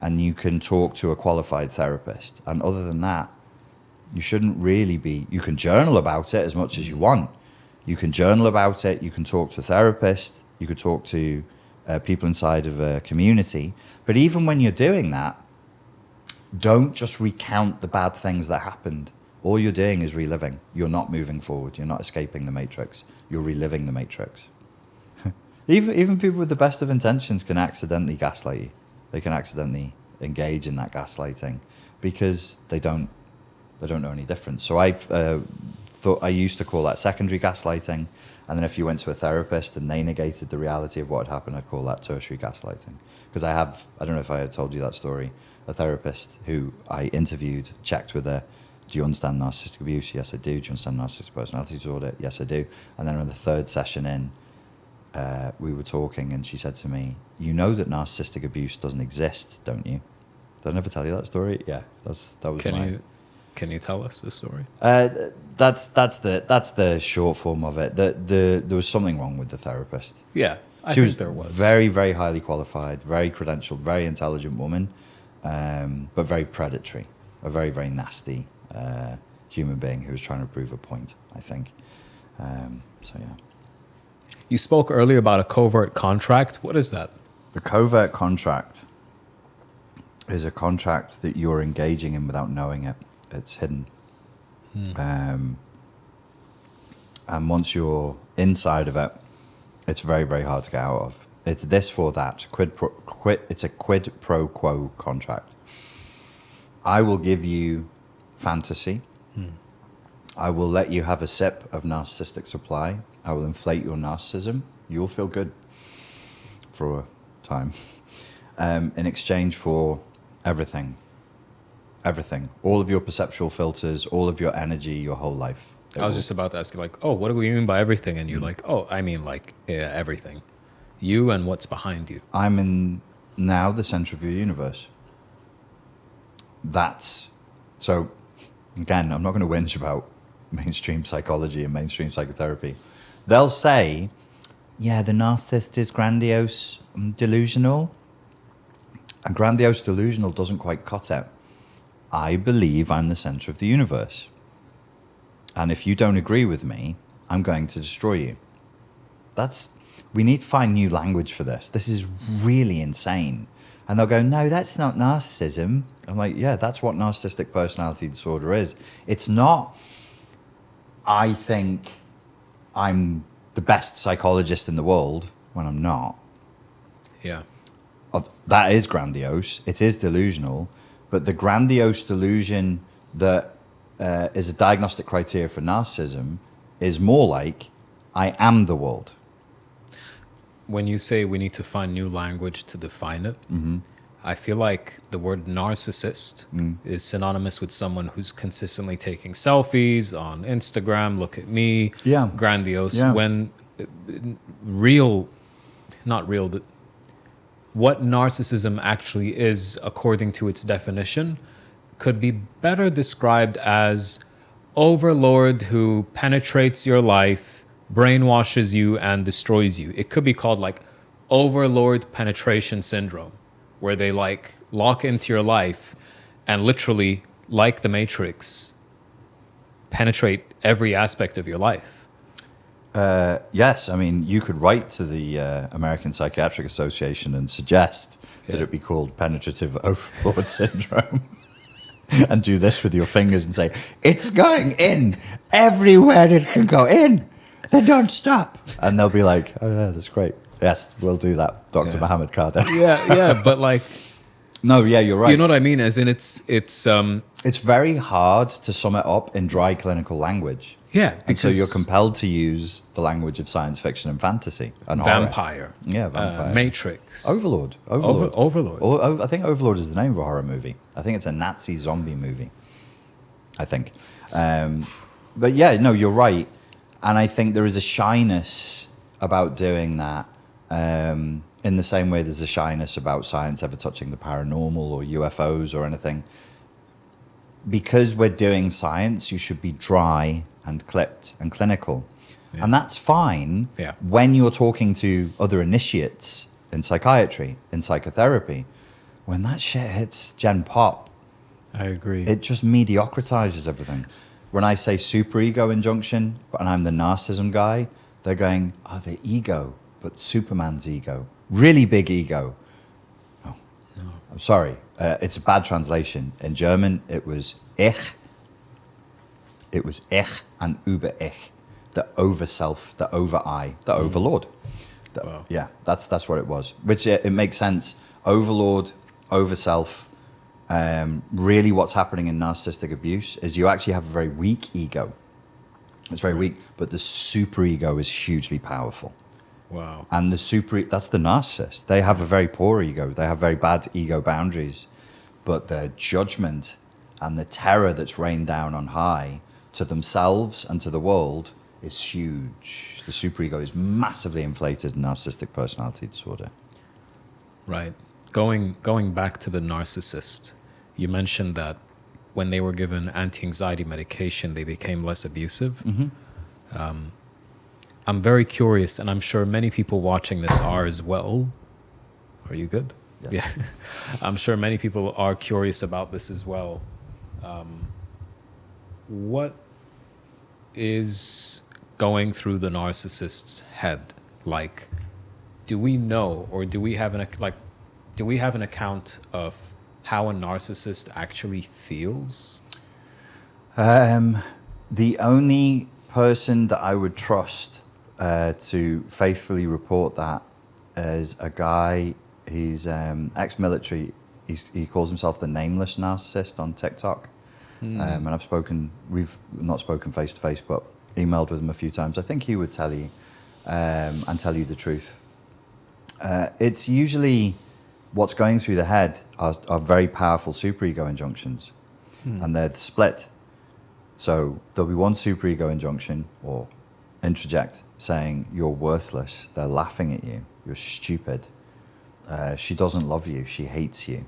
[SPEAKER 1] and you can talk to a qualified therapist. And other than that, you shouldn't really be. You can journal about it as much as you want. You can journal about it. You can talk to a therapist. You could talk to people inside of a community. But even when you're doing that, don't just recount the bad things that happened. All you're doing is reliving. You're not moving forward. You're not escaping the matrix. You're reliving the matrix. Even people with the best of intentions can accidentally gaslight you. They can accidentally engage in that gaslighting because they don't know any difference. So I thought I used to call that secondary gaslighting, and then if you went to a therapist and they negated the reality of what had happened, I'd call that tertiary gaslighting. Because I don't know if I had told you that story, a therapist who I interviewed checked with her, do you understand narcissistic abuse? Yes, I do. Do you understand narcissistic personality disorder? Yes, I do. And then on the third session in, we were talking, and she said to me, you know that narcissistic abuse doesn't exist, don't you? Did I never tell you that story? Yeah, that was mine.
[SPEAKER 2] Can you tell us the story?
[SPEAKER 1] That's the short form of it. There was something wrong with the therapist.
[SPEAKER 2] Yeah,
[SPEAKER 1] She was very, very highly qualified, very credentialed, very intelligent woman, but very predatory. A very, very nasty human being who was trying to prove a point, I think. So, yeah.
[SPEAKER 2] You spoke earlier about a covert contract. What is that?
[SPEAKER 1] The covert contract is a contract that you're engaging in without knowing it. It's hidden. And once you're inside of it, it's very, very hard to get out of. It's this for that. It's a quid pro quo contract. I will give you fantasy. I will let you have a sip of narcissistic supply. I will inflate your narcissism. You will feel good for a time. In exchange for everything. Everything. All of your perceptual filters, all of your energy, your whole life.
[SPEAKER 2] I was just about to ask you, like, oh, what do we mean by everything? And you're like, oh, I mean, like, everything. You and what's behind you.
[SPEAKER 1] I'm in now the center of your universe. So, again, I'm not going to whinge about mainstream psychology and mainstream psychotherapy. They'll say, yeah, the narcissist is grandiose, delusional. And grandiose delusional doesn't quite cut it. I believe I'm the center of the universe. And if you don't agree with me, I'm going to destroy you. We need to find new language for this. This is really insane. And they'll go, no, that's not narcissism. I'm like, yeah, that's what narcissistic personality disorder is. It's not, I think I'm the best psychologist in the world when I'm not.
[SPEAKER 2] Yeah.
[SPEAKER 1] That is grandiose. It is delusional. But the grandiose delusion that is a diagnostic criteria for narcissism is more like, I am the world.
[SPEAKER 2] When you say we need to find new language to define it, I feel like the word narcissist is synonymous with someone who's consistently taking selfies on Instagram, look at me, grandiose, when what narcissism actually is, according to its definition, could be better described as overlord who penetrates your life, brainwashes you, and destroys you. It could be called like overlord penetration syndrome, where they like lock into your life and literally, like the Matrix, penetrate every aspect of your life.
[SPEAKER 1] Yes, I mean, you could write to the American Psychiatric Association and suggest that it be called penetrative overlord syndrome. And do this with your fingers and say, it's going in everywhere it can go in. They don't stop. And they'll be like, oh, yeah, that's great. Yes, we'll do that, Dr. Mohammed Kader.
[SPEAKER 2] Yeah, but like...
[SPEAKER 1] No, yeah, you're right.
[SPEAKER 2] You know what I mean? As in, it's
[SPEAKER 1] very hard to sum it up in dry clinical language.
[SPEAKER 2] Yeah,
[SPEAKER 1] And so you're
[SPEAKER 2] because
[SPEAKER 1] compelled to use the language of science fiction and fantasy and horror.
[SPEAKER 2] vampire,
[SPEAKER 1] Yeah, vampire.
[SPEAKER 2] Matrix,
[SPEAKER 1] Overlord. Overlord.
[SPEAKER 2] Overlord.
[SPEAKER 1] I think Overlord is the name of a horror movie. I think it's a Nazi zombie movie. I think. But yeah, no, you're right. And I think there is a shyness about doing that. In the same way there's a shyness about science ever touching the paranormal or UFOs or anything. Because we're doing science, you should be dry and clipped and clinical. Yeah. And that's fine when you're talking to other initiates in psychiatry, in psychotherapy. When that shit hits Gen Pop,
[SPEAKER 2] I agree.
[SPEAKER 1] It just mediocratizes everything. When I say superego injunction and I'm the narcissism guy, they're going, the ego, but Superman's ego. Really big ego. No. I'm sorry. It's a bad translation. In German, it was Ich. It was Ich and über Ich. The over self, the over I, the overlord.
[SPEAKER 2] Wow.
[SPEAKER 1] Yeah, that's what it was. Which it makes sense. Overlord, over self. Really what's happening in narcissistic abuse is you actually have a very weak ego. It's very weak, but the superego is hugely powerful.
[SPEAKER 2] Wow.
[SPEAKER 1] And that's the narcissist. They have a very poor ego. They have very bad ego boundaries. But their judgment and the terror that's rained down on high to themselves and to the world is huge. The superego is massively inflated in narcissistic personality disorder.
[SPEAKER 2] Right. Going back to the narcissist, you mentioned that when they were given anti-anxiety medication, they became less abusive. Mm-hmm. I'm very curious, and I'm sure many people watching this are as well. Are you good?
[SPEAKER 1] Yes.
[SPEAKER 2] Yeah. I'm sure many people are curious about this as well. What is going through the narcissist's head? Like, do we know, or do we have an account of how a narcissist actually feels?
[SPEAKER 1] The only person that I would trust to faithfully report that is a guy. He's ex-military. He calls himself the Nameless Narcissist on TikTok. And we've not spoken face to face, but emailed with him a few times. I think he would tell you and tell you the truth. It's usually what's going through the head are very powerful superego injunctions, and they're split. So there'll be one superego injunction or introject saying you're worthless. They're laughing at you. You're stupid. She doesn't love you. She hates you.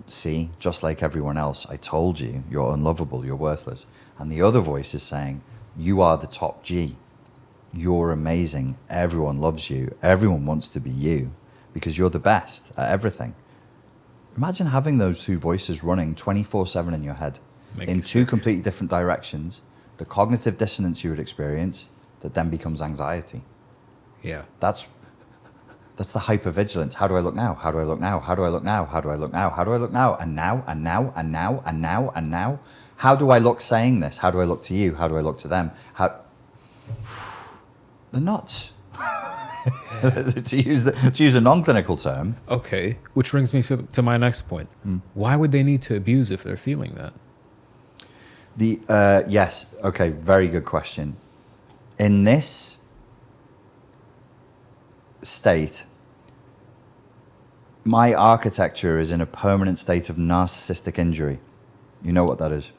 [SPEAKER 1] See, just like everyone else, I told you, you're unlovable, you're worthless. And the other voice is saying, you are the top G. You're amazing. Everyone loves you. Everyone wants to be you because you're the best at everything. Imagine having those two voices running 24/7 in your head in two completely different directions, the cognitive dissonance you would experience that then becomes anxiety.
[SPEAKER 2] Yeah.
[SPEAKER 1] That's the hypervigilance. How do I look now? How do I look now? How do I look now? How do I look now? How do I look now? And now, and now, and now, and now, and now. How do I look saying this? How do I look to you? How do I look to them? They're nuts. to use a non-clinical term.
[SPEAKER 2] Okay, which brings me to my next point. Why would they need to abuse if they're feeling that?
[SPEAKER 1] Yes. Okay. Very good question. In this state, my architecture is in a permanent state of narcissistic injury. You know what that is?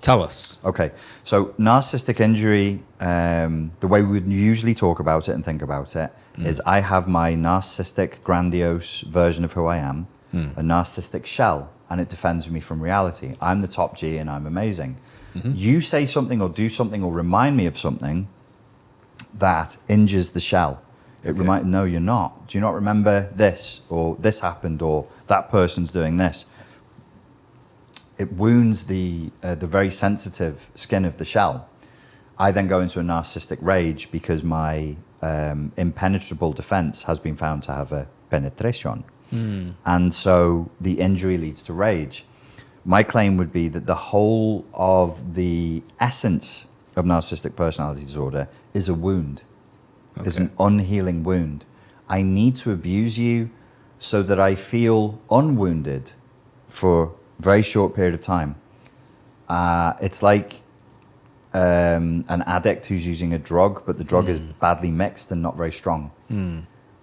[SPEAKER 2] Tell us.
[SPEAKER 1] Okay. So narcissistic injury, the way we would usually talk about it and think about it is I have my narcissistic, grandiose version of who I am, a narcissistic shell, and it defends me from reality. I'm the top G and I'm amazing. You say something or do something or remind me of something that injures the shell. No, you're not. Do you not remember this, or this happened, or that person's doing this? It wounds the very sensitive skin of the shell. I then go into a narcissistic rage because my impenetrable defense has been found to have a penetration. And so the injury leads to rage. My claim would be that the whole of the essence of narcissistic personality disorder is a wound. Okay. Is an unhealing wound. I need to abuse you so that I feel unwounded for a very short period of time. It's like an addict who's using a drug, but the drug is badly mixed and not very strong.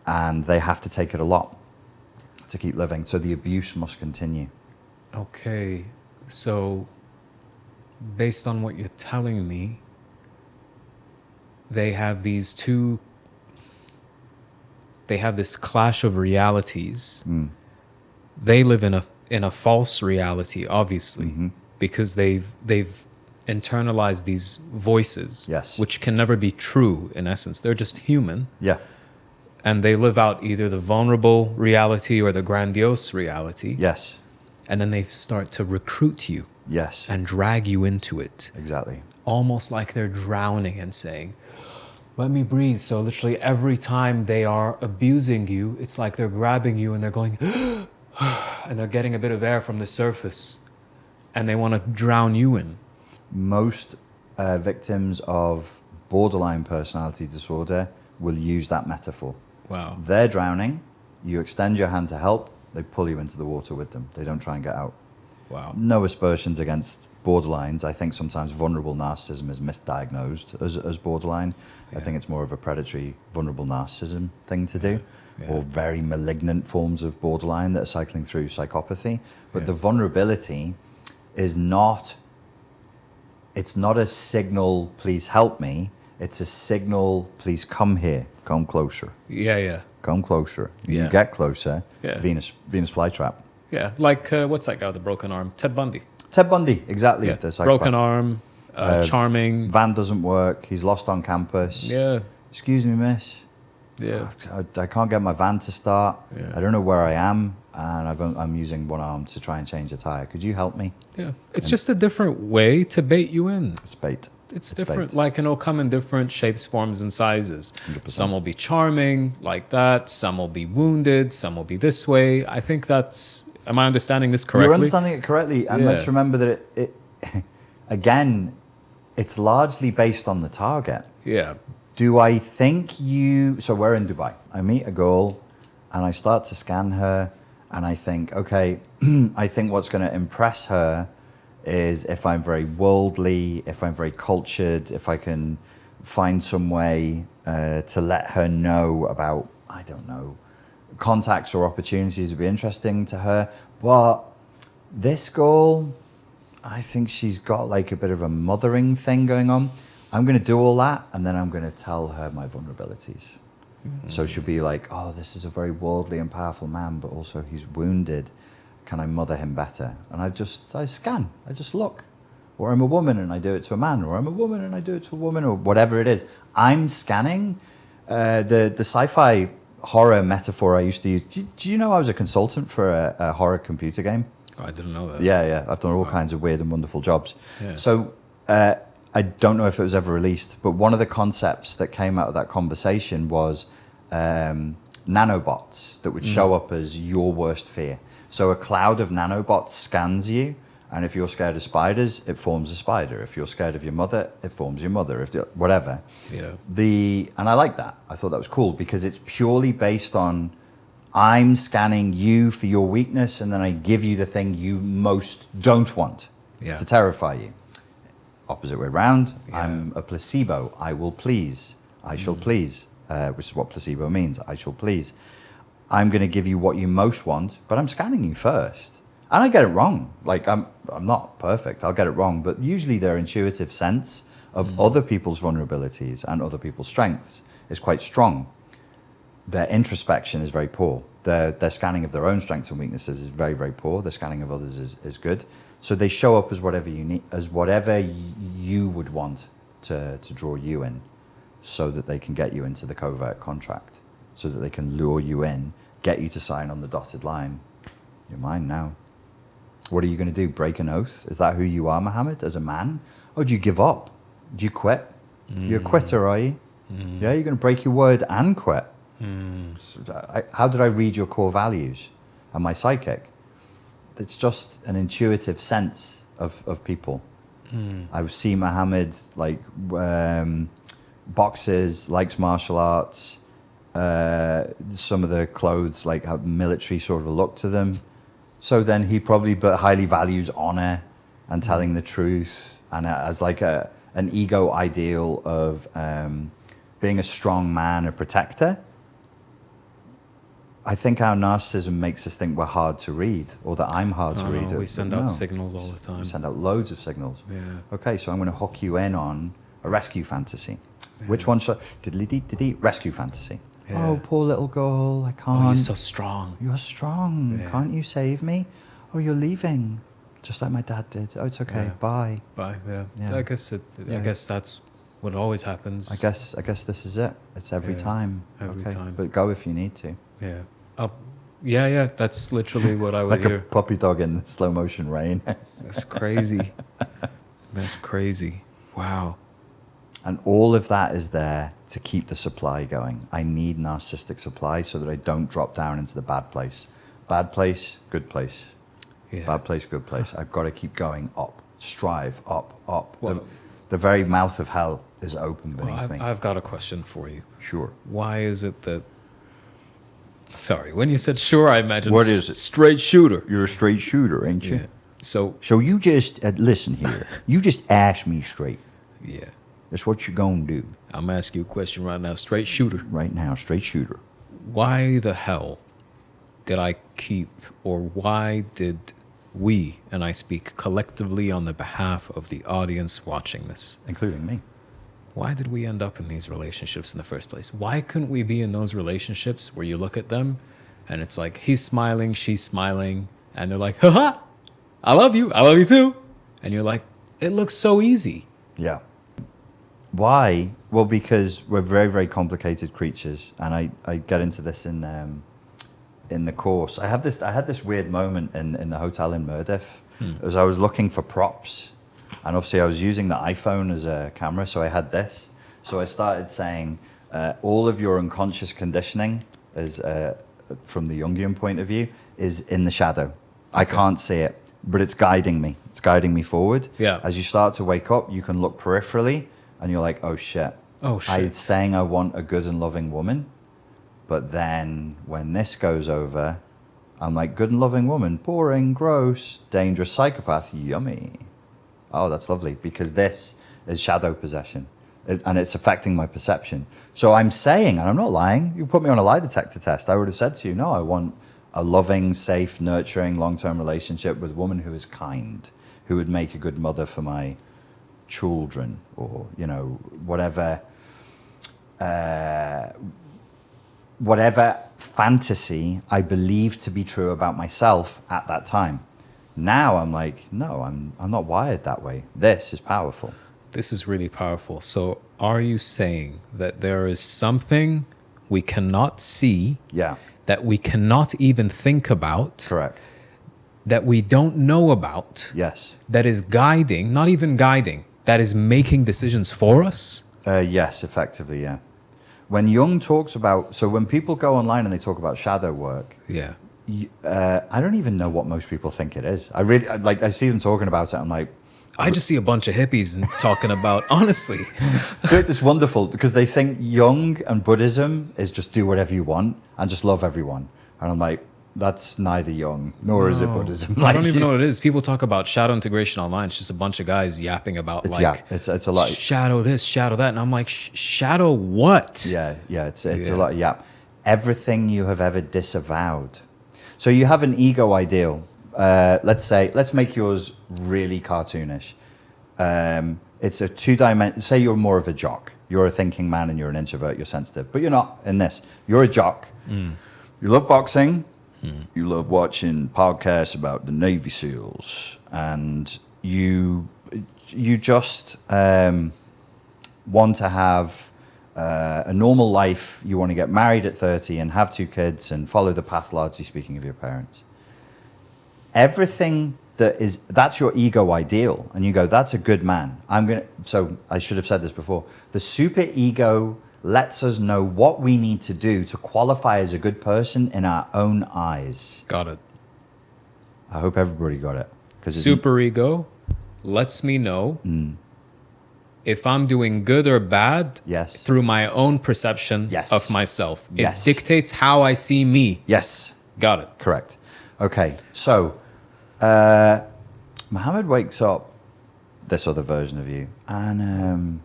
[SPEAKER 1] And they have to take it a lot to keep living. So the abuse must continue.
[SPEAKER 2] Okay. So based on what you're telling me, they have these two, they have this clash of realities. They live in a false reality, obviously, because they've internalized these voices,
[SPEAKER 1] Yes.
[SPEAKER 2] which can never be true in essence. They're just human.
[SPEAKER 1] Yeah.
[SPEAKER 2] And they live out either the vulnerable reality or the grandiose reality.
[SPEAKER 1] Yes.
[SPEAKER 2] And then they start to recruit you
[SPEAKER 1] Yes.
[SPEAKER 2] and drag you into it.
[SPEAKER 1] Exactly.
[SPEAKER 2] Almost like they're drowning and saying, let me breathe. So literally every time they are abusing you, it's like they're grabbing you and they're going, and they're getting a bit of air from the surface and they want to drown you in.
[SPEAKER 1] Most victims of borderline personality disorder will use that metaphor.
[SPEAKER 2] Wow.
[SPEAKER 1] They're drowning, you extend your hand to help, they pull you into the water with them. They don't try and get out.
[SPEAKER 2] Wow.
[SPEAKER 1] No aspersions against borderlines. I think sometimes vulnerable narcissism is misdiagnosed as borderline.
[SPEAKER 2] Yeah.
[SPEAKER 1] I think it's more of a predatory, vulnerable narcissism thing to do,
[SPEAKER 2] Yeah.
[SPEAKER 1] or very malignant forms of borderline that are cycling through psychopathy. But
[SPEAKER 2] Yeah.
[SPEAKER 1] the vulnerability is not, it's not a signal, please help me. It's a signal, please come here, come closer,
[SPEAKER 2] Yeah.
[SPEAKER 1] come closer.
[SPEAKER 2] Yeah.
[SPEAKER 1] You get closer,
[SPEAKER 2] Yeah.
[SPEAKER 1] Venus flytrap.
[SPEAKER 2] Yeah. Like, what's that guy with the broken arm? Ted Bundy.
[SPEAKER 1] Ted Bundy, exactly.
[SPEAKER 2] Yeah.
[SPEAKER 1] The psychopath.
[SPEAKER 2] Broken arm, charming.
[SPEAKER 1] Van doesn't work. He's lost on campus.
[SPEAKER 2] Yeah.
[SPEAKER 1] Excuse me, miss.
[SPEAKER 2] Yeah.
[SPEAKER 1] I can't get my van to start.
[SPEAKER 2] Yeah.
[SPEAKER 1] I don't know where I am, and I'm using one arm to try and change the tire. Could you help me?
[SPEAKER 2] Yeah. It's just a different way to bait you in.
[SPEAKER 1] It's bait.
[SPEAKER 2] It's
[SPEAKER 1] It's
[SPEAKER 2] different,
[SPEAKER 1] bait.
[SPEAKER 2] like, and it'll come in different shapes, forms, and sizes.
[SPEAKER 1] 100%.
[SPEAKER 2] Some will be charming, like that. Some will be wounded. Some will be this way. I think that's. Am I understanding this correctly?
[SPEAKER 1] You're understanding it correctly, and
[SPEAKER 2] Yeah.
[SPEAKER 1] let's remember that it again, it's largely based on the target.
[SPEAKER 2] Yeah.
[SPEAKER 1] Do I think you... So we're in Dubai. I meet a girl and I start to scan her and I think, okay, I think what's going to impress her is if I'm very worldly, if I'm very cultured, if I can find some way to let her know about, I don't know, contacts or opportunities would be interesting to her. But this girl, I think she's got like a bit of a mothering thing going on. I'm going to do all that, and then I'm going to tell her my vulnerabilities. So she'll be like, oh, this is a very worldly and powerful man, but also he's wounded. Can I mother him better? And I scan, I just look. Or I'm a woman and I do it to a man, or I'm a woman and I do it to a woman, or whatever it is. I'm scanning. The sci-fi horror metaphor I used to use. Do you know I was a consultant for a horror computer game?
[SPEAKER 2] Oh, I didn't know that.
[SPEAKER 1] Yeah. I've done all kinds of weird and wonderful jobs.
[SPEAKER 2] Yeah.
[SPEAKER 1] So I don't know if it was ever released, but one of the concepts that came out of that conversation was nanobots that would show up as your worst fear. So a cloud of nanobots scans you, and if you're scared of spiders, it forms a spider. If you're scared of your mother, it forms your mother. Whatever.
[SPEAKER 2] Yeah.
[SPEAKER 1] And I like that. I thought that was cool because it's purely based on I'm scanning you for your weakness, and then I give you the thing you most don't want to terrify you. Opposite way round, I'm a placebo. I will please. I shall please, which is what placebo means. I shall please. I'm going to give you what you most want, but I'm scanning you first. And I get it wrong. Like, I'm not perfect. I'll get it wrong. But usually their intuitive sense of other people's vulnerabilities and other people's strengths is quite strong. Their introspection is very poor. Their scanning of their own strengths and weaknesses is very, very poor. Their scanning of others is good. So they show up as whatever you need, as whatever you would want to draw you in, so that they can get you into the covert contract, so that they can lure you in, get you to sign on the dotted line. You're mine now. What are you going to do? Break an oath? Is that who you are, Mohammed, as a man? Or do you give up? Do you quit? You're a quitter, are you? Yeah, you're going to break your word and quit. So how did I read your core values? Am I psychic? It's just an intuitive sense of people. I see Mohammed like boxes, likes martial arts. Some of the clothes like have military sort of a look to them. So then he probably but highly values honor and telling the truth, and as like an ego ideal of being a strong man, a protector, I think our narcissism makes us think we're hard to read, or that I'm hard to read.
[SPEAKER 2] We send out signals all the time.
[SPEAKER 1] We send out loads of signals.
[SPEAKER 2] Yeah.
[SPEAKER 1] Okay, so I'm going to hook you in on a rescue fantasy. Yeah. Which one should I... Rescue fantasy. Yeah. Oh, poor little girl, I can't.
[SPEAKER 2] Oh, you're so strong.
[SPEAKER 1] You're strong. Yeah. Can't you save me? Oh, you're leaving. Just like my dad did. Oh, it's okay. Yeah. Bye.
[SPEAKER 2] Bye, yeah. I guess that's what always happens.
[SPEAKER 1] I guess this is it. It's every time.
[SPEAKER 2] Every time.
[SPEAKER 1] But go if you need to.
[SPEAKER 2] Yeah. Yeah, that's literally what I would
[SPEAKER 1] like
[SPEAKER 2] hear.
[SPEAKER 1] A puppy dog in the slow motion rain.
[SPEAKER 2] That's crazy. That's crazy. Wow.
[SPEAKER 1] And all of that is there to keep the supply going. I need narcissistic supply so that I don't drop down into the bad place. Bad place, good place. Yeah. Bad place, good place. I've got to keep going up. Strive, up. Well, the very mouth of hell is open beneath me.
[SPEAKER 2] I've got a question for you.
[SPEAKER 1] Sure.
[SPEAKER 2] Why is it that... Sorry, when you said sure, I imagined...
[SPEAKER 1] What is it?
[SPEAKER 2] Straight shooter.
[SPEAKER 1] You're a straight shooter, ain't you?
[SPEAKER 2] Yeah.
[SPEAKER 1] So you just... listen here. You just ask me straight.
[SPEAKER 2] Yeah.
[SPEAKER 1] That's what you're going to do.
[SPEAKER 2] I'm asking you a question right now. Straight shooter.
[SPEAKER 1] Right now, straight shooter.
[SPEAKER 2] Why the hell did I keep... Or why did we, and I speak collectively on the behalf of the audience watching this...
[SPEAKER 1] Including me.
[SPEAKER 2] Why did we end up in these relationships in the first place? Why couldn't we be in those relationships where you look at them and it's like, he's smiling, she's smiling, and they're like, haha, I love you too. And you're like, it looks so easy.
[SPEAKER 1] Yeah. Why? Well, because we're very, very complicated creatures. And I get into this in the course. I had this weird moment in the hotel in Murdiff as I was looking for props. And obviously I was using the iPhone as a camera, so I had this. So I started saying, all of your unconscious conditioning is, from the Jungian point of view, is in the shadow. Okay. I can't see it, but it's guiding me. It's guiding me forward.
[SPEAKER 2] Yeah.
[SPEAKER 1] As you start to wake up, you can look peripherally, and you're like, oh shit. I'm saying I want a good and loving woman, but then when this goes over, I'm like, good and loving woman, boring, gross, dangerous psychopath, yummy. Oh, that's lovely, because this is shadow possession, and it's affecting my perception. So I'm saying, and I'm not lying, you put me on a lie detector test, I would have said to you, no, I want a loving, safe, nurturing, long-term relationship with a woman who is kind, who would make a good mother for my children, or, whatever fantasy I believe to be true about myself at that time. Now I'm like, no, I'm not wired that way. This is powerful.
[SPEAKER 2] This is really powerful. So are you saying that there is something we cannot see, that we cannot even think about,
[SPEAKER 1] correct,
[SPEAKER 2] that we don't know about,
[SPEAKER 1] yes,
[SPEAKER 2] that is guiding, not even guiding, that is making decisions for us?
[SPEAKER 1] Yes, effectively, yeah. When Jung talks about, so when people go online and they talk about shadow work, I don't even know what most people think it is. I see them talking about it. I'm like,
[SPEAKER 2] I just see a bunch of hippies and talking about, honestly.
[SPEAKER 1] It's wonderful because they think Jung and Buddhism is just do whatever you want and just love everyone. And I'm like, that's neither Jung nor is it Buddhism.
[SPEAKER 2] I don't even know what it is. People talk about shadow integration online. It's just a bunch of guys yapping about
[SPEAKER 1] it's a lot.
[SPEAKER 2] Shadow this, shadow that. And I'm like, shadow what?
[SPEAKER 1] Yeah, it's a lot of yap. Everything you have ever disavowed. So you have an ego ideal. Let's make yours really cartoonish. It's a two-dimensional. Say you're more of a jock. You're a thinking man and you're an introvert. You're sensitive, but you're not in this. You're a jock. You love boxing. You love watching podcasts about the Navy SEALs, and you just want to have a normal life. You want to get married at 30 and have 2 kids and follow the path, largely speaking, of your parents. Everything that's your ego ideal, and you go, that's a good man. So I should have said this before. The super ego lets us know what we need to do to qualify as a good person in our own eyes.
[SPEAKER 2] Got it.
[SPEAKER 1] I hope everybody got it.
[SPEAKER 2] Super ego lets me know if I'm doing good or bad through my own perception of myself. It dictates how I see me.
[SPEAKER 1] Yes.
[SPEAKER 2] Got it.
[SPEAKER 1] Correct. Okay, so Muhammad wakes up this other version of you, and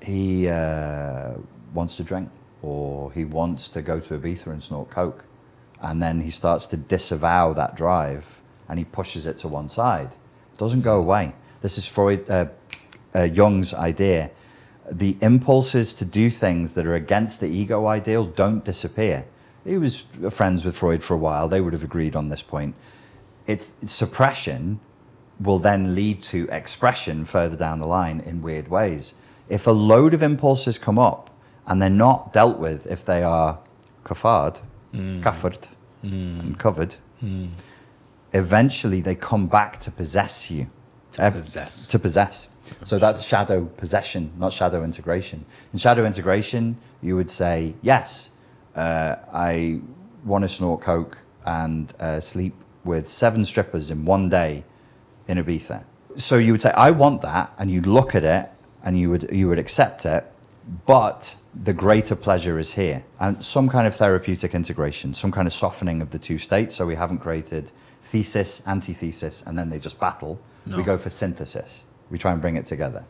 [SPEAKER 1] he wants to drink, or he wants to go to Ibiza and snort coke, and then he starts to disavow that drive, and he pushes it to one side. It doesn't go away. This is Jung's idea. The impulses to do things that are against the ego ideal don't disappear. He was friends with Freud for a while. They would have agreed on this point. It's suppression will then lead to expression further down the line in weird ways. If a load of impulses come up and they're not dealt with, if they are kafard, and covered, eventually they come back to possess you. To possess. So that's shadow possession, not shadow integration. In shadow integration, you would say, yes, I want to snort coke and sleep with 7 strippers in one day in Ibiza. So you would say, I want that, and you'd look at it, and you would accept it, but the greater pleasure is here. And some kind of therapeutic integration, some kind of softening of the two states, so we haven't created thesis, antithesis, and then they just battle. No. We go for synthesis. We try and bring it together.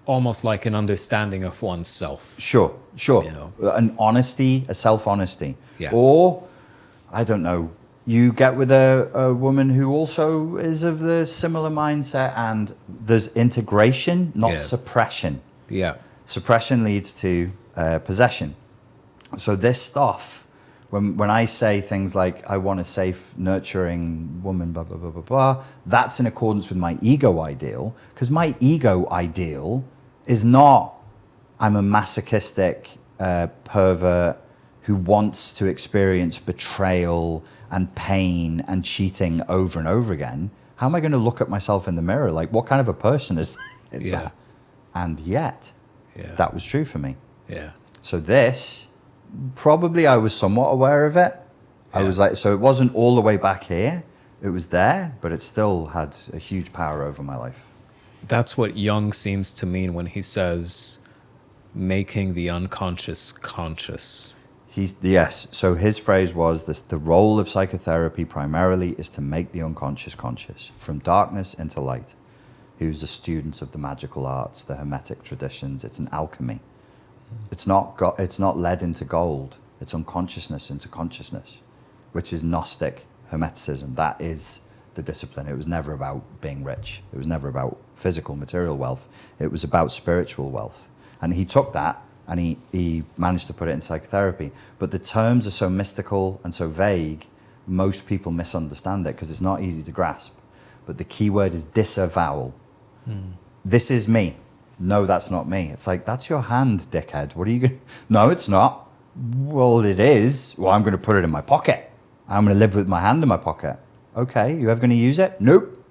[SPEAKER 2] Almost like an understanding of oneself.
[SPEAKER 1] Sure. You know? An honesty, a self-honesty.
[SPEAKER 2] Yeah.
[SPEAKER 1] Or, I don't know, you get with a woman who also is of the similar mindset, and there's integration, not suppression.
[SPEAKER 2] Yeah.
[SPEAKER 1] Suppression leads to possession. So this stuff, when I say things like, I want a safe, nurturing woman, blah, blah, blah, blah, blah, that's in accordance with my ego ideal, because my ego ideal is not, I'm a masochistic pervert who wants to experience betrayal and pain and cheating over and over again. How am I going to look at myself in the mirror? Like, what kind of a person is that? And yet, that was true for me.
[SPEAKER 2] Yeah.
[SPEAKER 1] So this, probably I was somewhat aware of it. I was like, so it wasn't all the way back here. It was there, but it still had a huge power over my life.
[SPEAKER 2] That's what Jung seems to mean when he says, making the unconscious conscious.
[SPEAKER 1] Yes. So his phrase was this: the role of psychotherapy primarily is to make the unconscious conscious, from darkness into light. He was a student of the magical arts, the Hermetic traditions. It's an alchemy. It's not lead into gold. It's unconsciousness into consciousness, which is Gnostic Hermeticism. That is the discipline. It was never about being rich. It was never about physical, material wealth. It was about spiritual wealth. And he took that and he managed to put it in psychotherapy. But the terms are so mystical and so vague, most people misunderstand it because it's not easy to grasp. But the key word is disavowal. This is me. No, that's not me. It's like, that's your hand, dickhead. What are you going to... No, it's not. Well, it is. Well, I'm going to put it in my pocket. I'm going to live with my hand in my pocket. Okay, you ever going to use it? Nope.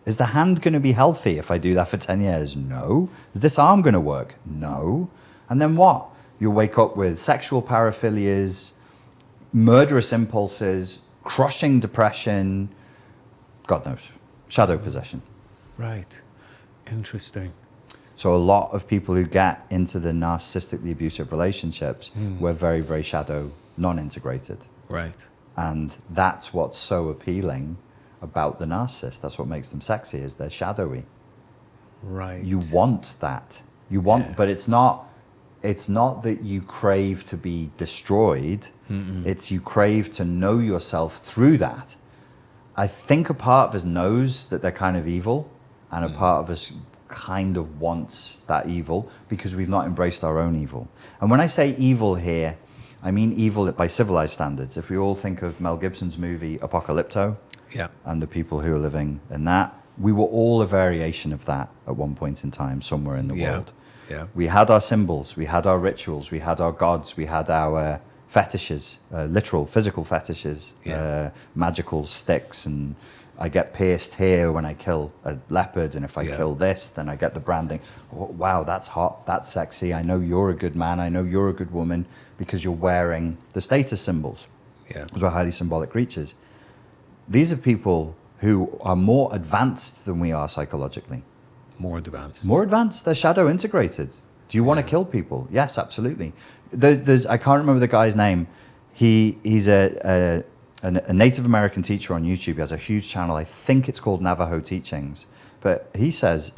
[SPEAKER 1] Is the hand going to be healthy if I do that for 10 years? No. Is this arm going to work? No. And then what? You'll wake up with sexual paraphilias, murderous impulses, crushing depression, God knows, shadow possession.
[SPEAKER 2] Right. Interesting.
[SPEAKER 1] So a lot of people who get into the narcissistically abusive relationships were very, very shadow, non-integrated.
[SPEAKER 2] Right.
[SPEAKER 1] And that's what's so appealing about the narcissist. That's what makes them sexy, is they're shadowy.
[SPEAKER 2] Right.
[SPEAKER 1] You want that. You want, but it's not that you crave to be destroyed. It's you crave to know yourself through that. I think a part of us knows that they're kind of evil, and a part of us kind of wants that evil because we've not embraced our own evil. And when I say evil here, I mean evil by civilized standards. If we all think of Mel Gibson's movie Apocalypto, and the people who are living in that, we were all a variation of that at one point in time, somewhere in the world.
[SPEAKER 2] Yeah.
[SPEAKER 1] We had our symbols, we had our rituals, we had our gods, we had our fetishes, literal, physical fetishes, magical sticks, and I get pierced here when I kill a leopard, and if I kill this, then I get the branding. Oh, wow, that's hot, that's sexy. I know you're a good man, I know you're a good woman, because you're wearing the status symbols. Those are highly symbolic creatures. These are people who are more advanced than we are psychologically.
[SPEAKER 2] More advanced.
[SPEAKER 1] More advanced. They're shadow integrated. Do you want to kill people? Yes, absolutely. I can't remember the guy's name. He's a a Native American teacher on YouTube. He has a huge channel. I think it's called Navajo Teachings. But he says,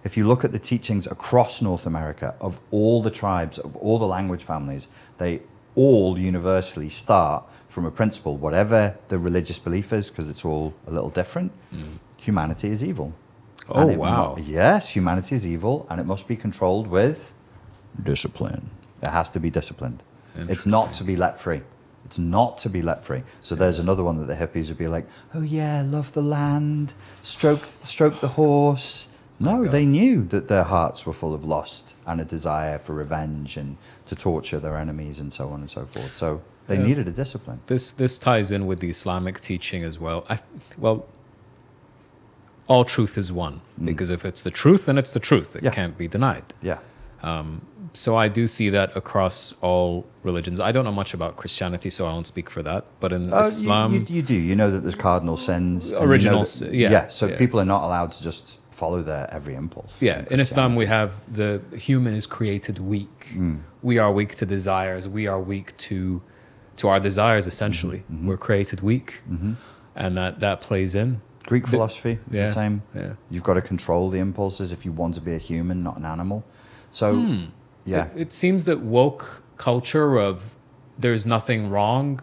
[SPEAKER 1] if you look at the teachings across North America of all the tribes, of all the language families, they all universally start from a principle, whatever the religious belief is, because it's all a little different. Humanity is evil.
[SPEAKER 2] Oh, wow.
[SPEAKER 1] Yes, humanity is evil, and it must be controlled with discipline. It has to be disciplined. It's not to be let free. It's not to be let free. So there's another one that the hippies would be like, oh yeah, love the land, stroke the horse. No, they knew that their hearts were full of lust and a desire for revenge and to torture their enemies and so on and so forth. So they needed a discipline.
[SPEAKER 2] This ties in with the Islamic teaching as well. All truth is one, because if it's the truth, then it's the truth. It can't be denied.
[SPEAKER 1] Yeah.
[SPEAKER 2] So I do see that across all religions. I don't know much about Christianity, so I won't speak for that. But in Islam...
[SPEAKER 1] You do. You know that there's cardinal sins.
[SPEAKER 2] Original,
[SPEAKER 1] people are not allowed to just follow their every impulse.
[SPEAKER 2] Yeah, in Islam we have the human is created weak. We are weak to desires. We are weak to our desires, essentially. We're created weak, and that plays in.
[SPEAKER 1] Greek philosophy is the same.
[SPEAKER 2] Yeah.
[SPEAKER 1] You've got to control the impulses if you want to be a human, not an animal. So... Yeah.
[SPEAKER 2] It seems that woke culture of there's nothing wrong,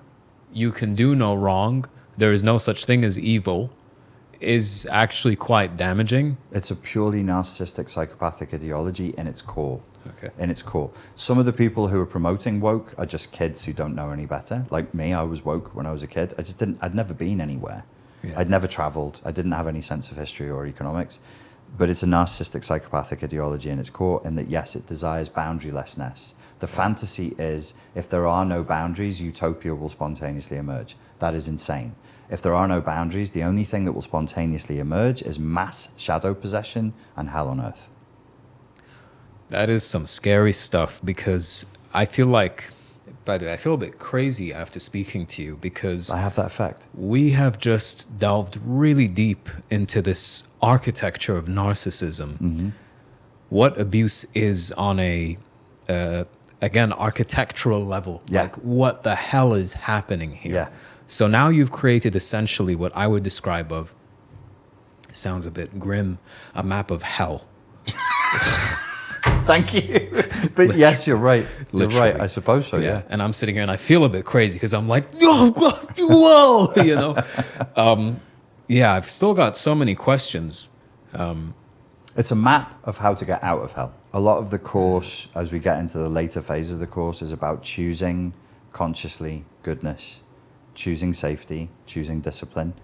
[SPEAKER 2] you can do no wrong, there is no such thing as evil, is actually quite damaging.
[SPEAKER 1] It's a purely narcissistic, psychopathic ideology in its core.
[SPEAKER 2] Okay.
[SPEAKER 1] In its core. Some of the people who are promoting woke are just kids who don't know any better. Like me, I was woke when I was a kid. I'd never been anywhere. Yeah. I'd never traveled. I didn't have any sense of history or economics. But it's a narcissistic, psychopathic ideology in its core, in that, yes, it desires boundarylessness. The fantasy is, if there are no boundaries, utopia will spontaneously emerge. That is insane. If there are no boundaries, the only thing that will spontaneously emerge is mass shadow possession and hell on earth.
[SPEAKER 2] That is some scary stuff, because I feel like, by the way, I feel a bit crazy after speaking to you, because
[SPEAKER 1] I have that effect.
[SPEAKER 2] We have just delved really deep into this architecture of narcissism. What abuse is on a, again, architectural level.
[SPEAKER 1] Yeah.
[SPEAKER 2] Like, what the hell is happening here?
[SPEAKER 1] Yeah.
[SPEAKER 2] So now you've created essentially what I would describe of, sounds a bit grim, a map of hell.
[SPEAKER 1] Thank you. But yes, you're right. You're right. I suppose so, yeah.
[SPEAKER 2] And I'm sitting here and I feel a bit crazy because I'm like, whoa, you know? I've still got so many questions.
[SPEAKER 1] It's a map of how to get out of hell. A lot of the course, as we get into the later phase of the course, is about choosing consciously goodness, choosing safety, choosing discipline,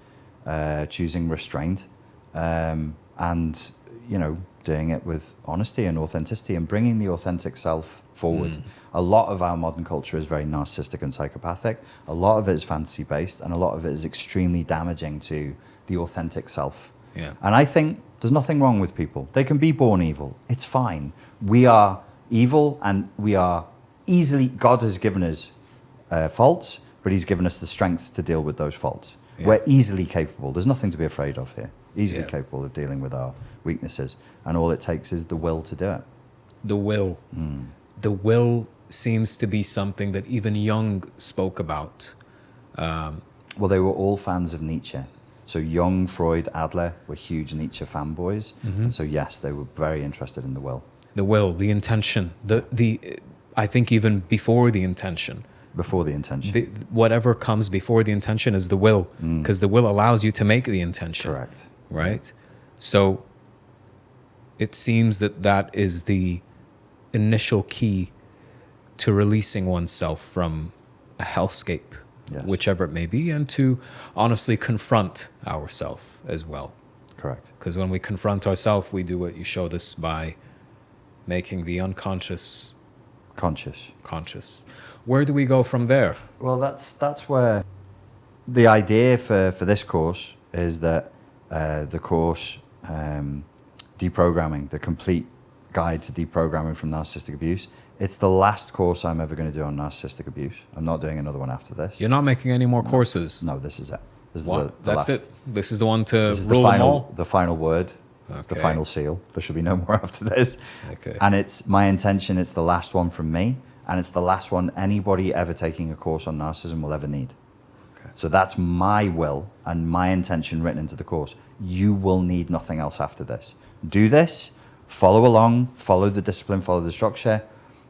[SPEAKER 1] choosing restraint, and, doing it with honesty and authenticity and bringing the authentic self forward. A lot of our modern culture is very narcissistic and psychopathic. A lot of it is fantasy-based, and a lot of it is extremely damaging to the authentic self.
[SPEAKER 2] Yeah.
[SPEAKER 1] And I think there's nothing wrong with people. They can be born evil. It's fine. We are evil, and we are easily... God has given us faults, but he's given us the strength to deal with those faults. Yeah. We're easily capable. There's nothing to be afraid of here. Easily capable of dealing with our weaknesses. And all it takes is the will to do it.
[SPEAKER 2] The will. The will seems to be something that even Jung spoke about.
[SPEAKER 1] Well, they were all fans of Nietzsche. So Jung, Freud, Adler were huge Nietzsche fanboys. And so, yes, they were very interested in the will.
[SPEAKER 2] The will, the intention. I think even before the intention.
[SPEAKER 1] Before the intention.
[SPEAKER 2] Whatever comes before the intention is the will, because the will allows you to make the intention.
[SPEAKER 1] Correct.
[SPEAKER 2] Right? So it seems that is the initial key to releasing oneself from a hellscape, whichever it may be, and to honestly confront ourselves as well.
[SPEAKER 1] Correct.
[SPEAKER 2] Because when we confront ourselves, we do what you showed us by making the unconscious conscious. Where do we go from there?
[SPEAKER 1] Well, that's where the idea for this course is that the course Deprogramming, the complete guide to deprogramming from narcissistic abuse. It's the last course I'm ever going to do on narcissistic abuse. I'm not doing another one after this.
[SPEAKER 2] You're not making any more courses?
[SPEAKER 1] No, this is it. This is
[SPEAKER 2] That's
[SPEAKER 1] last.
[SPEAKER 2] it? This is the one to
[SPEAKER 1] this is
[SPEAKER 2] rule them all?
[SPEAKER 1] the final word, the final seal. There should be no more after this.
[SPEAKER 2] Okay.
[SPEAKER 1] And it's my intention, it's the last one from me, and it's the last one anybody ever taking a course on narcissism will ever need.
[SPEAKER 2] Okay.
[SPEAKER 1] So that's my will and my intention written into the course. You will need nothing else after this. Do this, follow along, follow the discipline, follow the structure,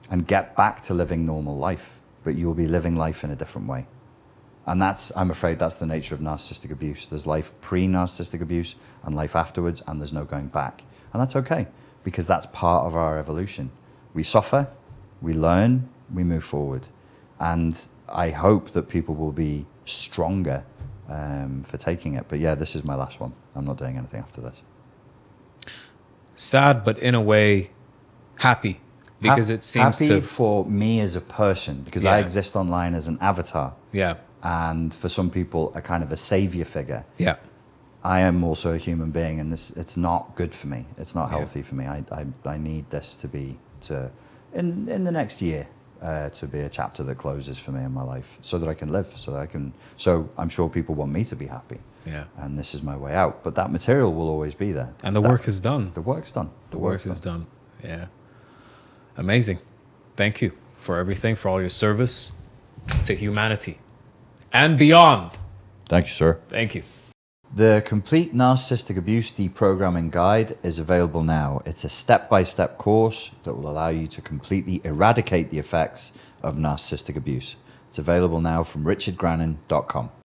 [SPEAKER 1] and get back to living normal life. But you will be living life in a different way. And I'm afraid that's the nature of narcissistic abuse. There's life pre-narcissistic abuse and life afterwards, and there's no going back. And that's okay, because that's part of our evolution. We suffer, we learn, we move forward. And I hope that people will be stronger for taking it. But yeah, this is my last one. I'm not doing anything after this.
[SPEAKER 2] Sad, but in a way, happy. Because it seems
[SPEAKER 1] happy for me as a person, because I exist online as an avatar.
[SPEAKER 2] Yeah.
[SPEAKER 1] And for some people, a kind of a savior figure.
[SPEAKER 2] Yeah.
[SPEAKER 1] I am also a human being, and it's not good for me. It's not healthy for me. I need this to be in the next year to be a chapter that closes for me in my life, so that I can live, so I'm sure people want me to be happy.
[SPEAKER 2] Yeah.
[SPEAKER 1] And this is my way out. But that material will always be there.
[SPEAKER 2] And the work is done.
[SPEAKER 1] The work's done.
[SPEAKER 2] The work is done. Yeah. Amazing. Thank you for everything, for all your service to humanity and beyond.
[SPEAKER 1] Thank you, sir.
[SPEAKER 2] Thank you.
[SPEAKER 1] The complete Narcissistic Abuse Deprogramming Guide is available now. It's a step-by-step course that will allow you to completely eradicate the effects of narcissistic abuse. It's available now from richardgrannon.com.